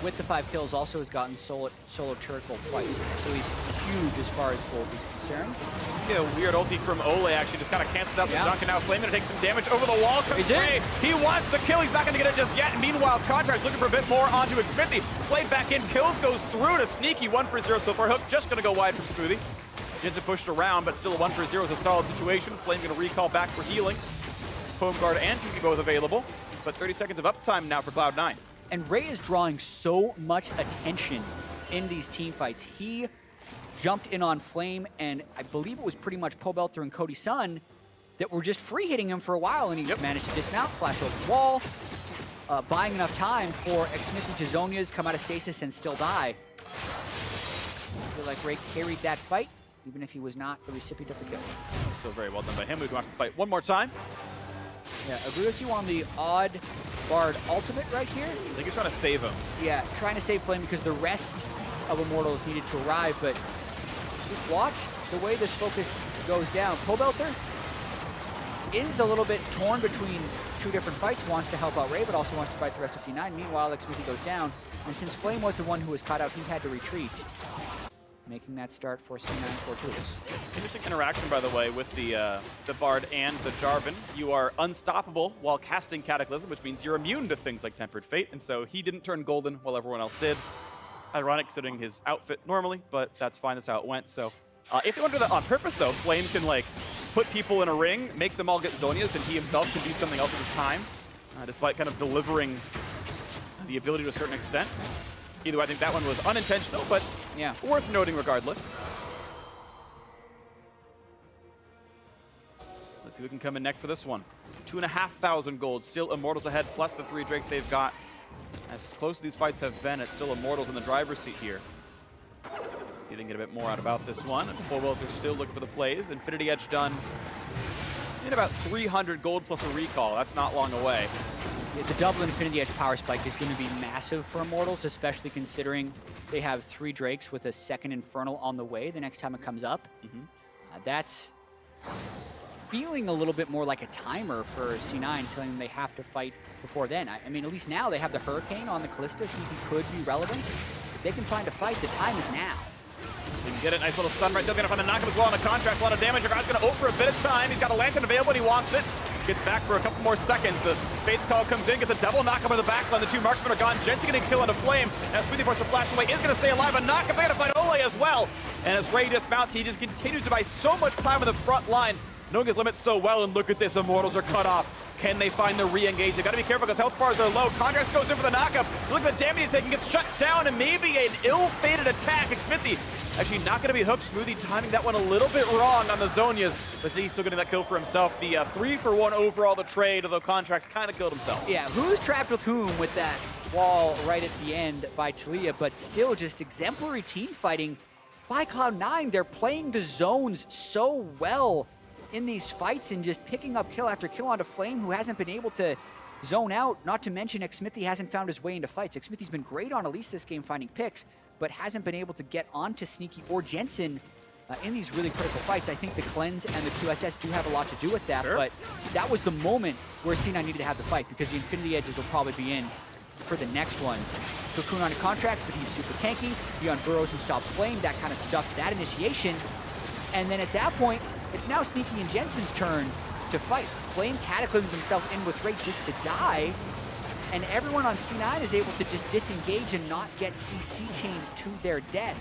with the 5 kills, also has gotten solo turret gold twice. So he's huge as far as gold is concerned. Yeah, weird ulti from Olleh actually just kind of cancels out the dunk, and now Flame going to take some damage over the wall. Comes Ray. He wants the kill. He's not going to get it just yet. Meanwhile, Contractz looking for a bit more onto Xmithie. Flame back in, kills, goes through to Sneaky. 1 for 0 so far. Hook just going to go wide from Smoothie. Jensen pushed around, but still a 1 for 0 is a solid situation. Flame going to recall back for healing. Foam Guard and TP both available, but 30 seconds of uptime now for Cloud9. And Ray is drawing so much attention in these team fights. He jumped in on Flame, and I believe it was pretty much Pobelter and Cody Sun that were just free hitting him for a while, and he managed to dismount, flash over the wall, buying enough time for Xmithie to Zhonya's come out of stasis and still die. I feel like Ray carried that fight, even if he was not the recipient of the kill. Still very well done by him. We'd watch this fight one more time. Yeah, agree with you on the odd Bard ultimate right here. I think he's trying to save him. Yeah, trying to save Flame because the rest of Immortals needed to arrive, but just watch the way this focus goes down, Pobelter is a little bit torn between two different fights, wants to help out Ray, but also wants to fight the rest of C9. Meanwhile, Xmithie goes down, and since Flame was the one who was caught out, he had to retreat, making that start for C9 fortuitous. Interesting interaction, by the way, with the Bard and the Jarvan. You are unstoppable while casting Cataclysm, which means you're immune to things like Tempered Fate, and so he didn't turn golden while everyone else did. Ironic considering his outfit normally, but that's fine, that's how it went. So if they want to do that on purpose, though, Flame can like put people in a ring, make them all get Zhonya's, and he himself can do something else at his time, despite kind of delivering the ability to a certain extent. Either way, I think that one was unintentional, but yeah, worth noting regardless. Let's see who can come in next for this one. 2,500 gold, still Immortals ahead, plus the 3 Drakes they've got. As close as these fights have been, it's still Immortals in the driver's seat here. See if they can get a bit more out about this one. Pobelter still looking for the plays. Infinity Edge done in about 300 gold plus a recall. That's not long away. Yeah, the double Infinity Edge power spike is going to be massive for Immortals, especially considering they have 3 Drakes with a second Infernal on the way the next time it comes up. That's feeling a little bit more like a timer for C9, telling them they have to fight before then. I mean, at least now they have the Hurricane on the Kalista, so he could be relevant. If they can find a fight, the time is now. They can get it. Nice little stun right there. Going to find the knockup as well on the Contractz. A lot of damage. Your guy's going to ult for a bit of time. He's got a Lantern available and he wants it. Gets back for a couple more seconds. The Fate's Call comes in, gets a double knockup on the backline. The 2 marksmen are gone. Jensen getting killed on a Flame. As Smoothie forces to flash away, is going to stay alive. A knockup. They got to find Olleh as well. And as Ray dismounts, he just continues to buy so much time on the front line, knowing his limits so well. And look at this. Immortals are cut off. Can they find the re-engage? They got to be careful because health bars are low. Contractz goes in for the knockup. Look at the damage he's taking. Gets shut down and maybe an ill-fated attack. Xmithie actually not going to be hooked. Smoothie timing that one a little bit wrong on the Zhonya's. But he's still getting that kill for himself. The 3-for-1 overall, the trade, although Contractz kind of killed himself. Yeah, who's trapped with whom with that wall right at the end by Taliyah, but still just exemplary team fighting by Cloud9. They're playing the zones so well in these fights and just picking up kill after kill onto Flame, who hasn't been able to zone out. Not to mention Xmithie hasn't found his way into fights. Xmithie's been great on Elise this game finding picks, but hasn't been able to get onto Sneaky or Jensen in these really critical fights. I think the cleanse and the QSS do have a lot to do with that, but that was the moment where C9 needed to have the fight because the Infinity Edges will probably be in for the next one. Cocoon on Contractz, but he's super tanky. He on burrows and stops Flame. That kind of stuffs that initiation. And then at that point, it's now Sneaky and Jensen's turn to fight. Flame cataclysms himself in with Ray just to die, and everyone on C9 is able to just disengage and not get CC chained to their death.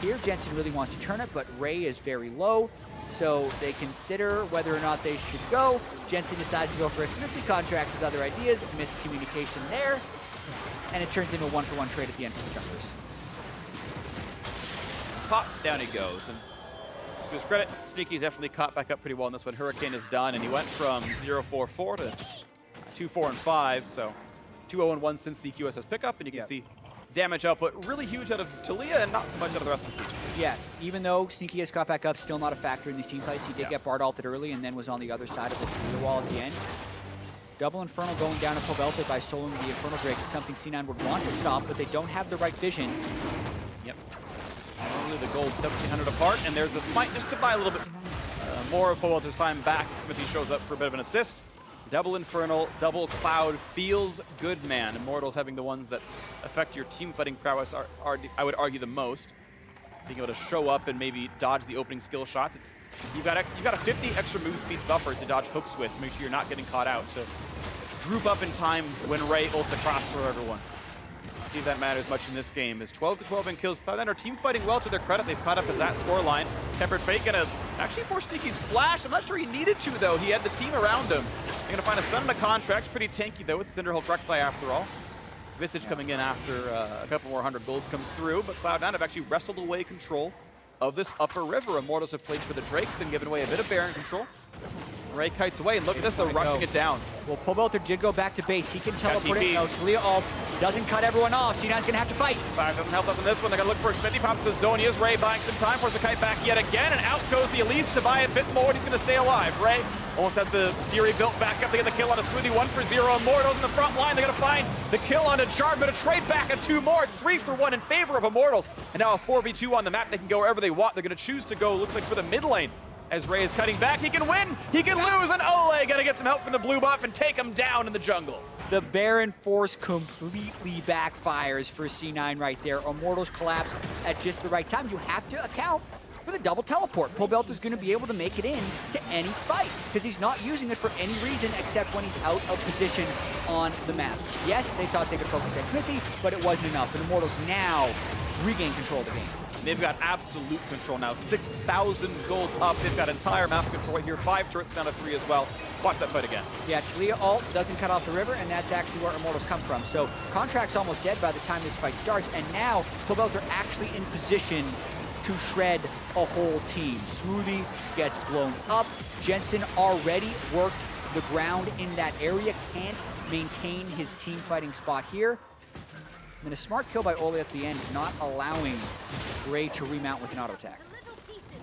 Here, Jensen really wants to turn it, but Ray is very low, so they consider whether or not they should go. Jensen decides to go for Xmithie. Contractz his other ideas, miscommunication there, and it turns into a 1-for-1 trade at the end for the jumpers. Pop, down he goes. And to his credit, Sneaky's definitely caught back up pretty well in this one. Hurricane is done, and he went from 0-4-4 to 2-4-5, so 2-0-1 since the QSS pickup, and you can see damage output really huge out of Taliyah and not so much out of the rest of the team. Yeah, even though Sneaky has got back up, still not a factor in these team fights. He did get Bard ulted early and then was on the other side of the Taliyah wall at the end. Double Infernal going down to Pobelter by soloing the Infernal Drake is something C9 would want to stop, but they don't have the right vision. Yep. Only the gold 1,700 apart, and there's the smite just to buy a little bit more of Pobelter's time back. Xmithie shows up for a bit of an assist. Double Infernal, double Cloud, feels good, man. Immortals having the ones that affect your team fighting prowess are I would argue, the most. Being able to show up and maybe dodge the opening skill shots. You've got a 50 extra move speed buffer to dodge hooks with to make sure you're not getting caught out. To droop up in time when Ray ults across for everyone. See if that matters much in this game. Is 12-12 in kills. Cloud9 are team fighting well to their credit. They've caught up at that scoreline. Tempered Fate gonna actually force Sneaky's flash. I'm not sure he needed to though. He had the team around him. They're gonna find a stun on the Contractz. Pretty tanky though. It's Cinderhold Rek'Sai after all. Visage coming in after a couple more 100 gold comes through, but Cloud9 have actually wrestled away control of this upper river. Immortals have played for the Drakes and given away a bit of Baron control. Ray kites away, and look at this, they're rushing it down. Well, Pobelter did go back to base. He can teleport it. No, Taliyah ult doesn't cut everyone off. C9's gonna have to fight. 5 doesn't help up in this one. They're gonna look for Xmithie. Pops the Zhonya's. Ray buying some time, forces the kite back yet again, and out goes the Elise to buy a bit more, and he's gonna stay alive. Ray almost has the Fury built back up. They get the kill on a Smoothie, 1-for-0. Immortals in the front line. They're gonna find The kill onto Jarvan, but a trade back at 2 more. It's 3 for 1 in favor of Immortals. And now a 4v2 on the map. They can go wherever they want. They're going to choose to go, looks like, for the mid lane. As Ray is cutting back, he can win, he can lose, and Olleh got to get some help from the blue buff and take him down in the jungle. The Baron Force completely backfires for C9 right there. Immortals collapse at just the right time. You have to account for the double teleport. Pobelter's going to be able to make it in to any fight because he's not using it for any reason except when he's out of position on the map. Yes, they thought they could focus at Xmithie, but it wasn't enough. And Immortals now regain control of the game. They've got absolute control now. 6,000 gold up. They've got entire map control right here. 5 turrets down to 3 as well. Watch that fight again. Yeah, Taliyah ult doesn't cut off the river, and that's actually where Immortals come from. So Contractz almost dead by the time this fight starts, and now Pobelter actually in position to shred a whole team. Smoothie gets blown up. Jensen already worked the ground in that area, can't maintain his team fighting spot here. And a smart kill by Olleh at the end, not allowing Ray to remount with an auto attack.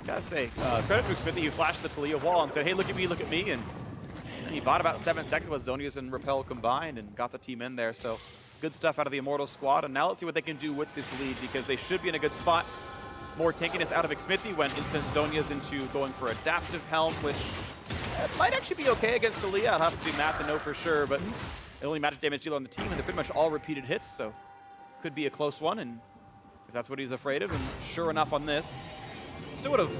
Gotta say, credit to Xmithie, who flashed the Taliyah wall and said, hey, look at me, look at me. And he bought about 7 seconds with Zhonya's and Repel combined and got the team in there. So good stuff out of the Immortals squad. And now let's see what they can do with this lead because they should be in a good spot. More tankiness out of Xmithie when instant Zhonya's into going for Adaptive Helm, which might actually be okay against Taliyah. I'll have to do math to know for sure, but the only magic damage dealer on the team, and they're pretty much all repeated hits, so could be a close one, and if that's what he's afraid of, and sure enough on this, still would have,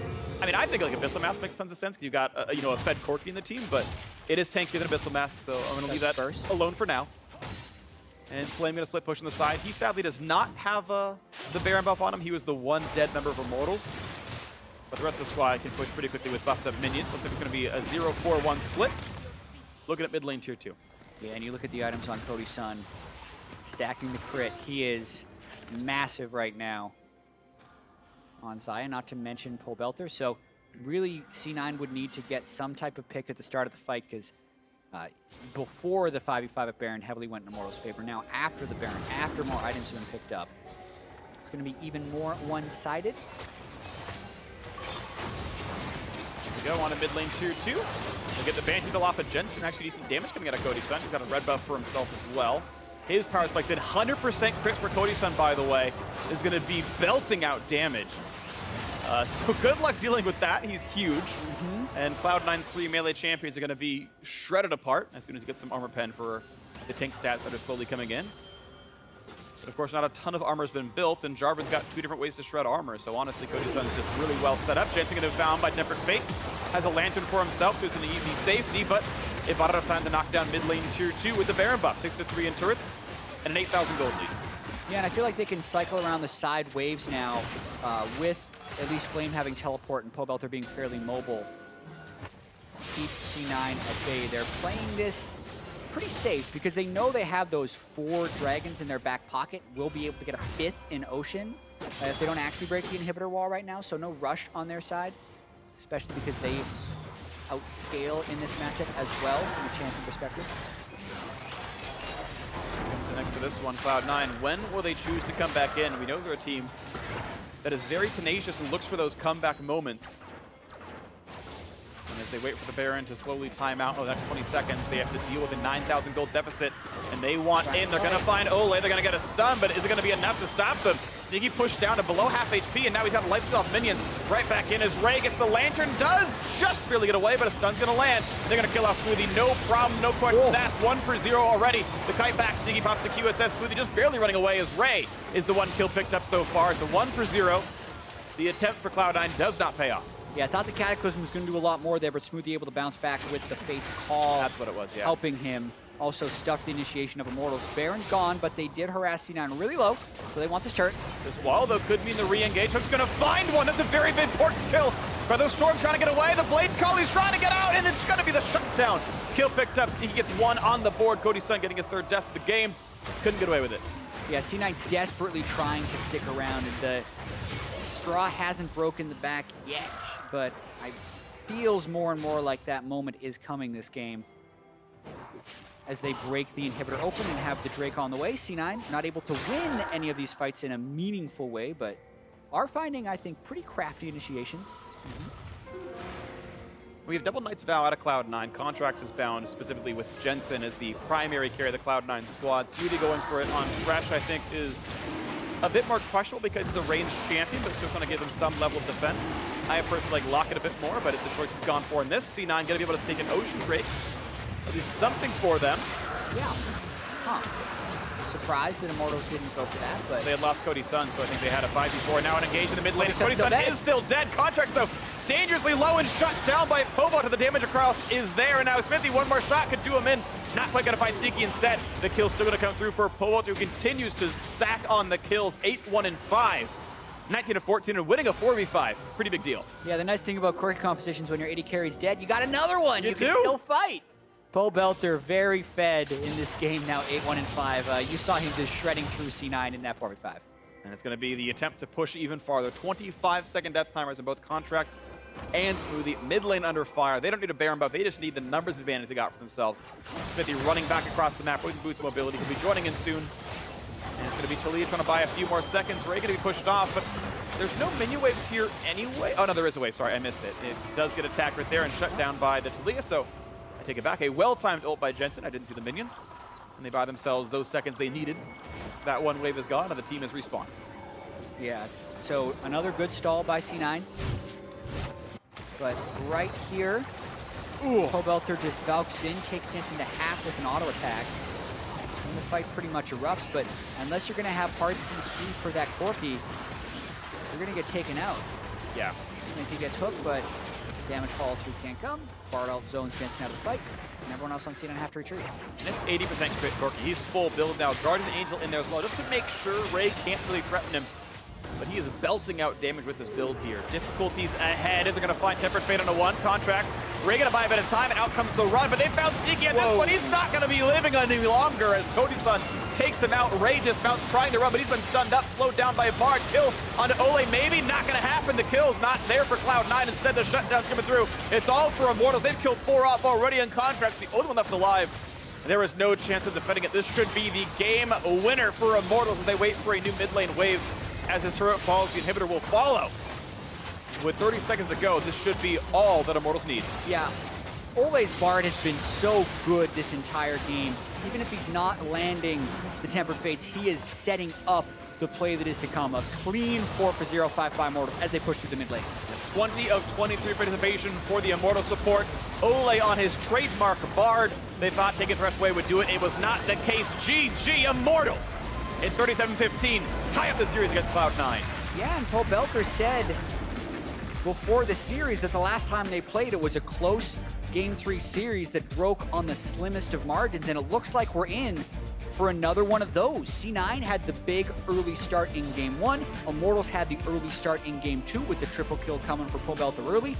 I mean, I think like Abyssal Mask makes tons of sense because you got, you know, a fed Corki in the team, but it is tankier than Abyssal Mask, so I'm going to leave that first alone for now. And Flame going to split push on the side. He sadly does not have the Baron buff on him. He was the one dead member of Immortals, but the rest of the squad can push pretty quickly with buffed up minions. Looks like it's going to be a 0-4-1 split. Looking at mid lane tier 2. Yeah, and you look at the items on Cody Sun. Stacking the crit. He is massive right now on Xayah, not to mention Pobelter. So really, C9 would need to get some type of pick at the start of the fight because before the 5v5 at Baron heavily went in Immortals' favor. Now after the Baron, after more items have been picked up, it's going to be even more one-sided. We go on a mid lane tier 2. We'll get the Banshee Deal off of Jensen. Actually decent damage coming out of Cody Sun. He's got a red buff for himself as well. His power spikes in 100% crit for Cody Sun, by the way, is going to be belting out damage. So good luck dealing with that. He's huge. And Cloud9's 3 melee champions are going to be shredded apart as soon as he gets some armor pen for the tank stats that are slowly coming in. But of course, not a ton of armor has been built, and Jarvan's got 2 different ways to shred armor. So honestly, Cody Sun's just really well set up. Jensen going to be found by Tempered Fate. Has a lantern for himself, so it's an easy safety, but it bought enough time to knock down mid lane tier 2 with the Baron buff. 6-3 in turrets and an 8,000 gold lead. Yeah, and I feel like they can cycle around the side waves now with at least Flame having teleport and Pobelter being fairly mobile. Keep C9 at bay. They're playing this pretty safe because they know they have those 4 dragons in their back pocket. Will be able to get a 5th in Ocean if they don't actually break the inhibitor wall right now. So no rush on their side, especially because they outscale in this matchup as well from a champion perspective. So next to this one, Cloud9, when will they choose to come back in? We know they're a team that is very tenacious and looks for those comeback moments. And as they wait for the Baron to slowly time out over the next 20 seconds, they have to deal with a 9,000 gold deficit, and they want in. They're going to find Olleh. They're going to get a stun, but is it going to be enough to stop them? Sneaky push down to below half HP, and now he's got lifesteal off minions. Right back in as Ray gets the lantern. Does just barely get away, but a stun's going to land. They're going to kill out Smoothie. No problem, no questions asked. 1-for-0 already. The kite back. Sneaky pops the QSS. Smoothie just barely running away as Ray is the one kill picked up so far. It's a 1-for-0. The attempt for Cloud9 does not pay off. Yeah, I thought the Cataclysm was going to do a lot more there, but Smoothie able to bounce back with the Fate's Call. That's what it was, yeah. Helping him. Also stuffed the initiation of Immortals. Baron gone, but they did harass C9 really low, so they want this turret. This wall, though, could mean the re-engage. Hook's going to find one. That's a very important kill. But those Storm trying to get away. The Blade Collie's trying to get out, and it's going to be the shutdown. Kill picked up. Sneaky gets 1 on the board. Cody Sun getting his 3rd death of the game. Couldn't get away with it. Yeah, C9 desperately trying to stick around, and the straw hasn't broken the back yet, but it feels more and more like that moment is coming this game. As they break the inhibitor open and have the Drake on the way, C9 not able to win any of these fights in a meaningful way, but are finding, I think, pretty crafty initiations. We have double Knight's Vow out of Cloud9. Contractz is bound specifically with Jensen as the primary carry of the Cloud9 squad. Smoothie going for it on Thresh, I think, is a bit more questionable because he's a ranged champion, but still going to give him some level of defense. I personally like lock it a bit more, but it's the choice he's gone for in this. C9 going to be able to sneak an Ocean Drake. At least something for them. Yeah. Huh. Surprised that Immortals didn't go for that, but they had lost Cody Sun, so I think they had a fight before. Now an engage in the mid lane. Cody Sun is still dead. Contractz, though, dangerously low and shut down by Pobelter. The damage across is there, and now Xmithie, one more shot could do him in. Not quite going to find Sneaky instead. The kill's still going to come through for Pobelter, who continues to stack on the kills. 8-1-5. 19-14 and winning a 4v5. Pretty big deal. Yeah, the nice thing about Corki compositions, when your AD carry's dead, you got another one. You can do. Still fight. Pobelter very fed in this game now, 8-1-5. You saw him just shredding through C9 in that 4v5. And it's going to be the attempt to push even farther. 25-second death timers in both Contractz and Smoothie. Mid lane under fire. They don't need a Baron buff. They just need the numbers advantage they got for themselves. Xmithie running back across the map with boots mobility. He'll be joining in soon. And it's going to be Taliyah trying to buy a few more seconds. Ray going to be pushed off, but there's no minion waves here anyway. Oh, no, there is a wave. Sorry, I missed it. It does get attacked right there and shut down by the Taliyah, so I take it back. A well-timed ult by Jensen. I didn't see the minions. And they buy themselves those seconds they needed. That one wave is gone, and the team is respawned. Yeah, so another good stall by C9. But right here, Pobelter just valks in, takes Jensen to half with an auto attack. And the fight pretty much erupts, but unless you're going to have hard CC for that Corki, you're going to get taken out. Yeah. Smoothie gets hooked, but damage follow through can't come. Bard out zones Jensen out of the fight, and everyone else on C9 have to retreat. And it's 80% crit Corki. He's full build now. Guardian Angel in there as well, just to make sure Ray can't really threaten him. But he is belting out damage with this build here. Difficulties ahead. They're going to find Tempered Fate on a one. Contractz. Ray going to buy a bit of time, and out comes the run. But they found Sneaky at this point. He's not going to be living any longer as Cody Sun takes him out. Ray dismounts trying to run, but he's been stunned up, slowed down by a Bard. Kill onto Olleh. Maybe not going to happen. The kill's not there for Cloud9. Instead, the shutdown's coming through. It's all for Immortals. They've killed 4 off already on Contractz. The only one left alive. There is no chance of defending it. This should be the game winner for Immortals as they wait for a new mid lane wave. As his turret falls, the inhibitor will follow. With 30 seconds to go, this should be all that Immortals need. Yeah. Olleh's Bard has been so good this entire game. Even if he's not landing the Tempered Fates, he is setting up the play that is to come. A clean 4-for-0 5-5 Immortals as they push through the mid lane. 20 of 23 participation for the Immortal support. Olleh on his trademark Bard. They thought taking Thresh away would do it. It was not the case. GG Immortals in 37-15, tie up the series against Cloud9. Yeah, and Pobelter said before the series that the last time they played, it was a close Game 3 series that broke on the slimmest of margins, and it looks like we're in for another one of those. C9 had the big early start in Game 1. Immortals had the early start in Game 2 with the triple kill coming for Pobelter early,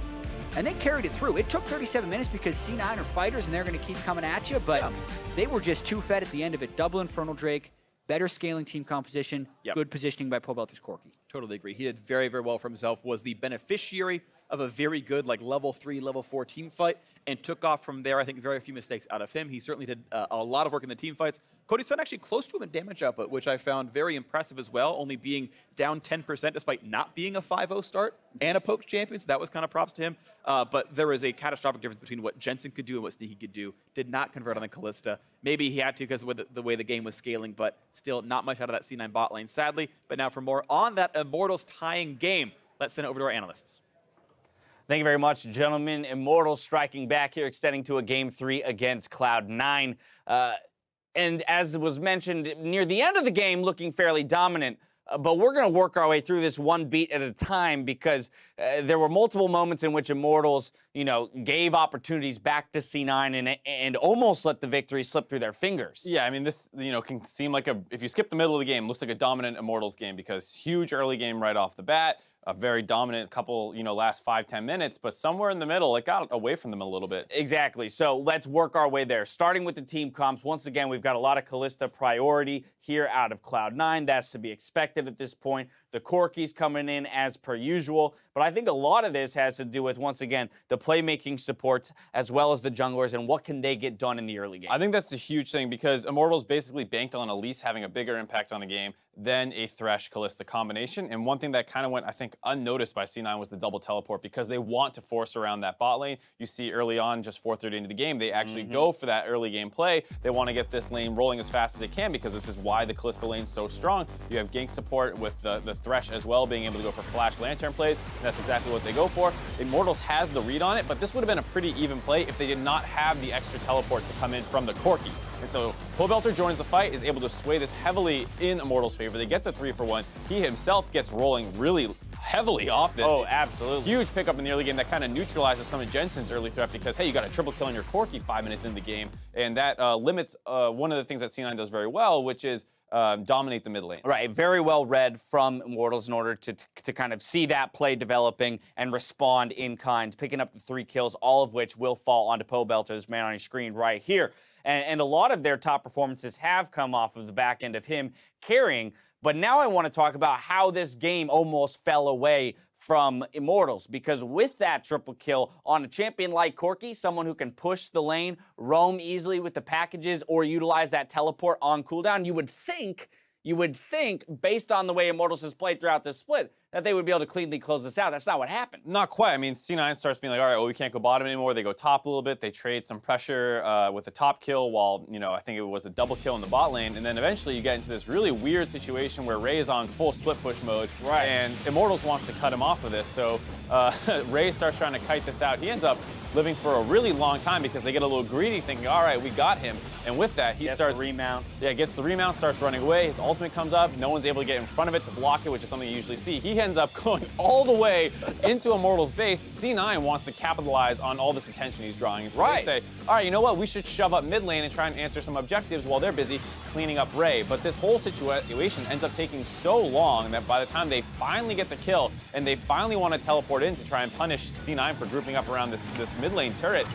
and they carried it through. It took 37 minutes because C9 are fighters, and they're going to keep coming at you, but they were just too fed at the end of it. Double Infernal Drake, better scaling team composition, good positioning by Pobelter's Corki. Totally agree. He did very, very well for himself, was the beneficiary of a very good like level 3, level 4 team fight, and took off from there. I think very few mistakes out of him. He certainly did a lot of work in the team fights. Cody Sun actually close to him in damage output, which I found very impressive as well, only being down 10% despite not being a 5-0 start and a poked champion, so that was kind of props to him. But there was a catastrophic difference between what Jensen could do and what Sneaky could do. Did not convert on the Kalista. Maybe he had to because of the way the game was scaling, but still not much out of that C9 bot lane, sadly. But now for more on that Immortals tying game, let's send it over to our analysts. Thank you very much, gentlemen. Immortals striking back here, extending to a Game 3 against Cloud9. And as was mentioned, near the end of the game, looking fairly dominant. But we're going to work our way through this one beat at a time because there were multiple moments in which Immortals, gave opportunities back to C9 and almost let the victory slip through their fingers. Yeah, I mean, this, can seem like if you skip the middle of the game, looks like a dominant Immortals game because huge early game right off the bat. A very dominant couple, last 5-10 minutes, but somewhere in the middle, it got away from them a little bit. Exactly. So let's work our way there. Starting with the team comps, once again, we've got a lot of Kalista priority here out of Cloud9. That's to be expected at this point. The Corki's coming in as per usual, but I think a lot of this has to do with, once again, the playmaking supports as well as the junglers and what can they get done in the early game. I think that's a huge thing because Immortals basically banked on Elise having a bigger impact on the game than a Thresh Kalista combination. And one thing that kind of went, I think, think, unnoticed by C9 was the double teleport because they want to force around that bot lane. You see early on, just 4:30 into the game, they actually go for that early game play. They want to get this lane rolling as fast as they can because this is why the Kalista lane's so strong. You have gank support with the Thresh as well, being able to go for flash lantern plays, and that's exactly what they go for. Immortals has the read on it, but this would have been a pretty even play if they did not have the extra teleport to come in from the Corki. And so Pobelter joins the fight, is able to sway this heavily in Immortals' favor. They get the 3-for-1. He himself gets rolling really heavily off this. Oh, absolutely. Huge pickup in the early game that kind of neutralizes some of Jensen's early threat because, hey, you got a triple kill on your Corki 5 minutes in the game. And that limits one of the things that C9 does very well, which is dominate the mid lane. Right, very well read from Immortals in order to kind of see that play developing and respond in kind, picking up the 3 kills, all of which will fall onto Pobelter's man on your screen right here. And a lot of their top performances have come off of the back end of him carrying. But now I want to talk about how this game almost fell away from Immortals, because with that triple kill on a champion like Corki, someone who can push the lane, roam easily with the packages, or utilize that teleport on cooldown, you would think, based on the way Immortals has played throughout this split, that they would be able to cleanly close this out. That's not what happened. Not quite. I mean, C9 starts being like, all right, well, we can't go bottom anymore. They go top a little bit. They trade some pressure with the top kill while, you know, I think it was a double kill in the bot lane. And then eventually you get into this really weird situation where Ray is on full split push mode. Right. And Immortals wants to cut him off of this. So Ray starts trying to kite this out. He ends up living for a really long time because they get a little greedy thinking, all right, we got him. And with that, he starts the remount. Yeah, gets the remount, starts running away. His ultimate comes up. No one's able to get in front of it to block it, which is something you usually see. He ends up going all the way into Immortals' base. C9 wants to capitalize on all this attention he's drawing. So right. They say, all right, you know what? We should shove up mid lane and try and answer some objectives while they're busy cleaning up Ray. But this whole situation ends up taking so long that by the time they finally get the kill and they finally want to teleport in to try and punish C9 for grouping up around this mid lane turret,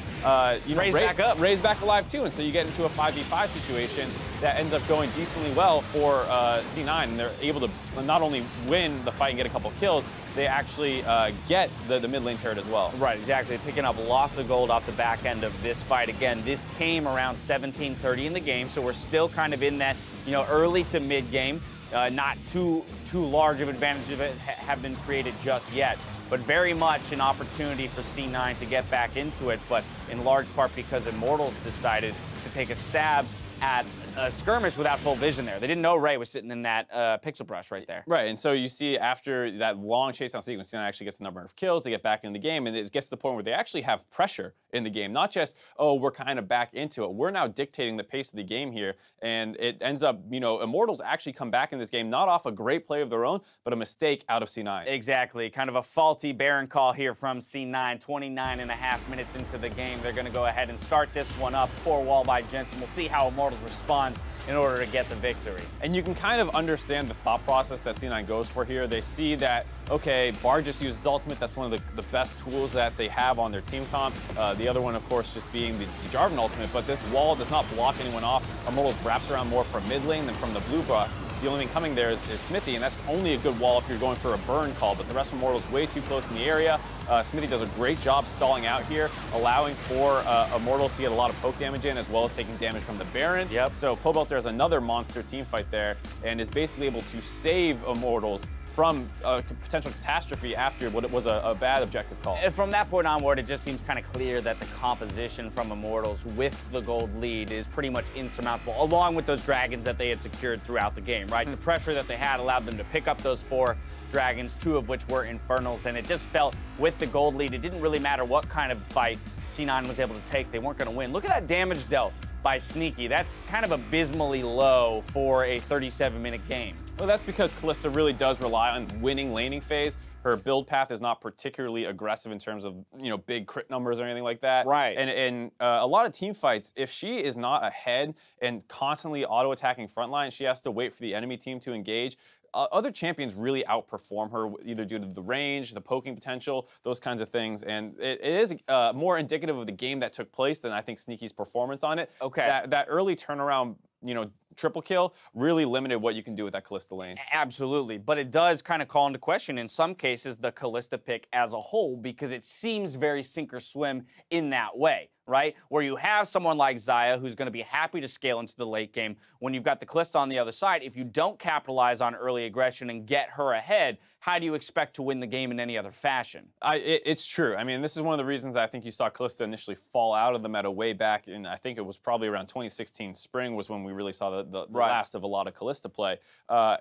Ray's back up. Ray's back alive too, and so you get into a 5v5 situation that ends up going decently well for C9, and they're able to not only win the fight and get a couple kills, they actually get the mid lane turret as well. Right, exactly. Picking up lots of gold off the back end of this fight. Again, this came around 17:30 in the game, so we're still kind of in that, you know, early to mid game. Not too large of advantages have been created just yet, but very much an opportunity for C9 to get back into it, but in large part because Immortals decided to take a stab at a skirmish without full vision there. They didn't know Ray was sitting in that pixel brush right there. Right, and so you see after that long chase down sequence, C9 actually gets a number of kills, they get back in the game, and it gets to the point where they actually have pressure in the game. Not just, oh, we're kind of back into it. We're now dictating the pace of the game here, and it ends up, you know, Immortals actually come back in this game, not off a great play of their own, but a mistake out of C9. Exactly, kind of a faulty Baron call here from C9. 29.5 minutes into the game, they're gonna go ahead and start this one up. Poor wall by Jensen. We'll see how Immortals responds in order to get the victory. And you can kind of understand the thought process that C9 goes for here. They see that, okay, Bard just uses ultimate. That's one of the best tools that they have on their team comp. The other one, of course, just being the Jarvan ultimate, but this wall does not block anyone off. Immortals wraps around more from mid lane than from the blue buff. The only thing coming there is Xmithie, and that's only a good wall if you're going for a burn call, but the rest of Immortals way too close in the area. Xmithie does a great job stalling out here, allowing for Immortals to get a lot of poke damage in, as well as taking damage from the Baron. Yep. So Pobelter has another monster team fight there, and is basically able to save Immortals from a potential catastrophe after what was a bad objective call. And from that point onward, it just seems kind of clear that the composition from Immortals with the gold lead is pretty much insurmountable, along with those dragons that they had secured throughout the game, right? The pressure that they had allowed them to pick up those 4 dragons, 2 of which were Infernals, and it just felt with the gold lead, it didn't really matter what kind of fight C9 was able to take, they weren't going to win. Look at that damage dealt by Sneaky. That's kind of abysmally low for a 37-minute game. Well, that's because Kalista really does rely on winning laning phase. Her build path is not particularly aggressive in terms of, you know, big crit numbers or anything like that. Right. And a lot of team fights, if she is not ahead and constantly auto-attacking frontline, she has to wait for the enemy team to engage. Other champions really outperform her, either due to the range, the poking potential, those kinds of things. And it is more indicative of the game that took place than I think Sneaky's performance on it. Okay. That early turnaround, you know, triple kill really limited what you can do with that Kalista lane. Absolutely, but it does kind of call into question in some cases the Kalista pick as a whole, because it seems very sink or swim in that way. right? Where you have someone like Xayah who's going to be happy to scale into the late game. When you've got the Kalista on the other side, if you don't capitalize on early aggression and get her ahead, how do you expect to win the game in any other fashion? It's true. I mean, this is one of the reasons I think you saw Kalista initially fall out of the meta way back in, I think it was probably around 2016 spring was when we really saw the last of a lot of Kalista play.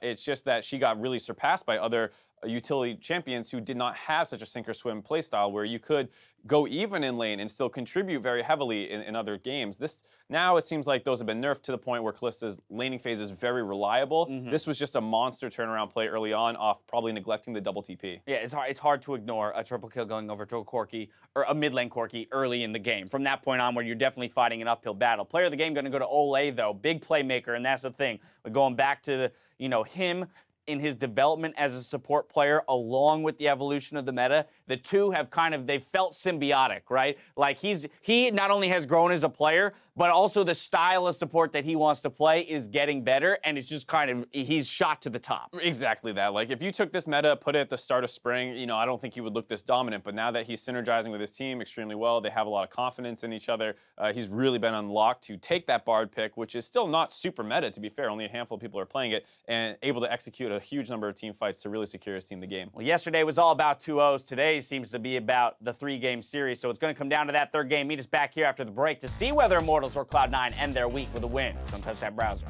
It's just that she got really surpassed by other utility champions who did not have such a sink or swim playstyle where you could go even in lane and still contribute very heavily in other games. Now it seems like those have been nerfed to the point where Kalista's laning phase is very reliable. This was just a monster turnaround play early on off probably neglecting the double TP. Yeah, it's hard to ignore a triple kill going over to a Corki or a mid lane Corki early in the game. From that point on where you're definitely fighting an uphill battle. Player of the game going to go to Olleh though, big playmaker, and that's the thing. But going back to him in his development as a support player along with the evolution of the meta, the two have they've felt symbiotic, right? Like he not only has grown as a player, but also the style of support that he wants to play is getting better, and it's just he's shot to the top. Exactly that. Like if you took this meta, put it at the start of spring, I don't think he would look this dominant, but now that he's synergizing with his team extremely well, they have a lot of confidence in each other, he's really been unlocked to take that Bard pick, which is still not super meta, to be fair, only a handful of people are playing it, and able to execute a huge number of team fights to really secure his team the game. Well, yesterday was all about 2-0s. Today seems to be about the 3-game series, so it's going to come down to that third game. Meet us back here after the break to see whether Immortals or Cloud9 end their week with a win. Don't touch that browser.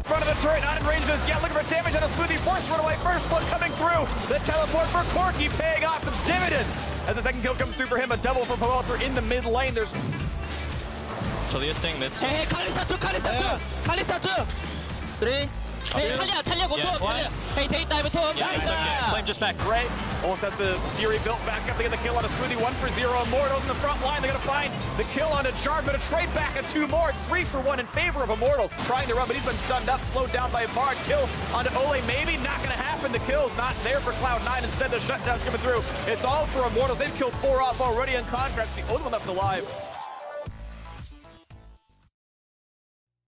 Front of the turret, not in range just yet, looking for damage on a Smoothie, forced to run away, first blood coming through. The teleport for Corki paying off some dividends. As the second kill comes through for him, a double for Pobelter in the mid lane. There's Taliyah staying mid. Hey, Kalista 2, Kalista 2. 3. Hey, Taliyah, go to Taliyah. Hey, take dive to him. Yeah, it's okay. Flame just back. Great. Almost has the Fury built back up to get the kill on a Smoothie. 1-for-0. Immortals in the front line. They're going to find the kill onto Jarvan, but a trade back at 2 more. It's 3-for-1 in favor of Immortals. Trying to run, but he's been stunned up, slowed down by a Bard. Kill onto Olleh. Maybe not going to happen. The kill's not there for Cloud9. Instead, the shutdown's coming through. It's all for Immortals. They've killed 4 off already on Contractz. The only one left alive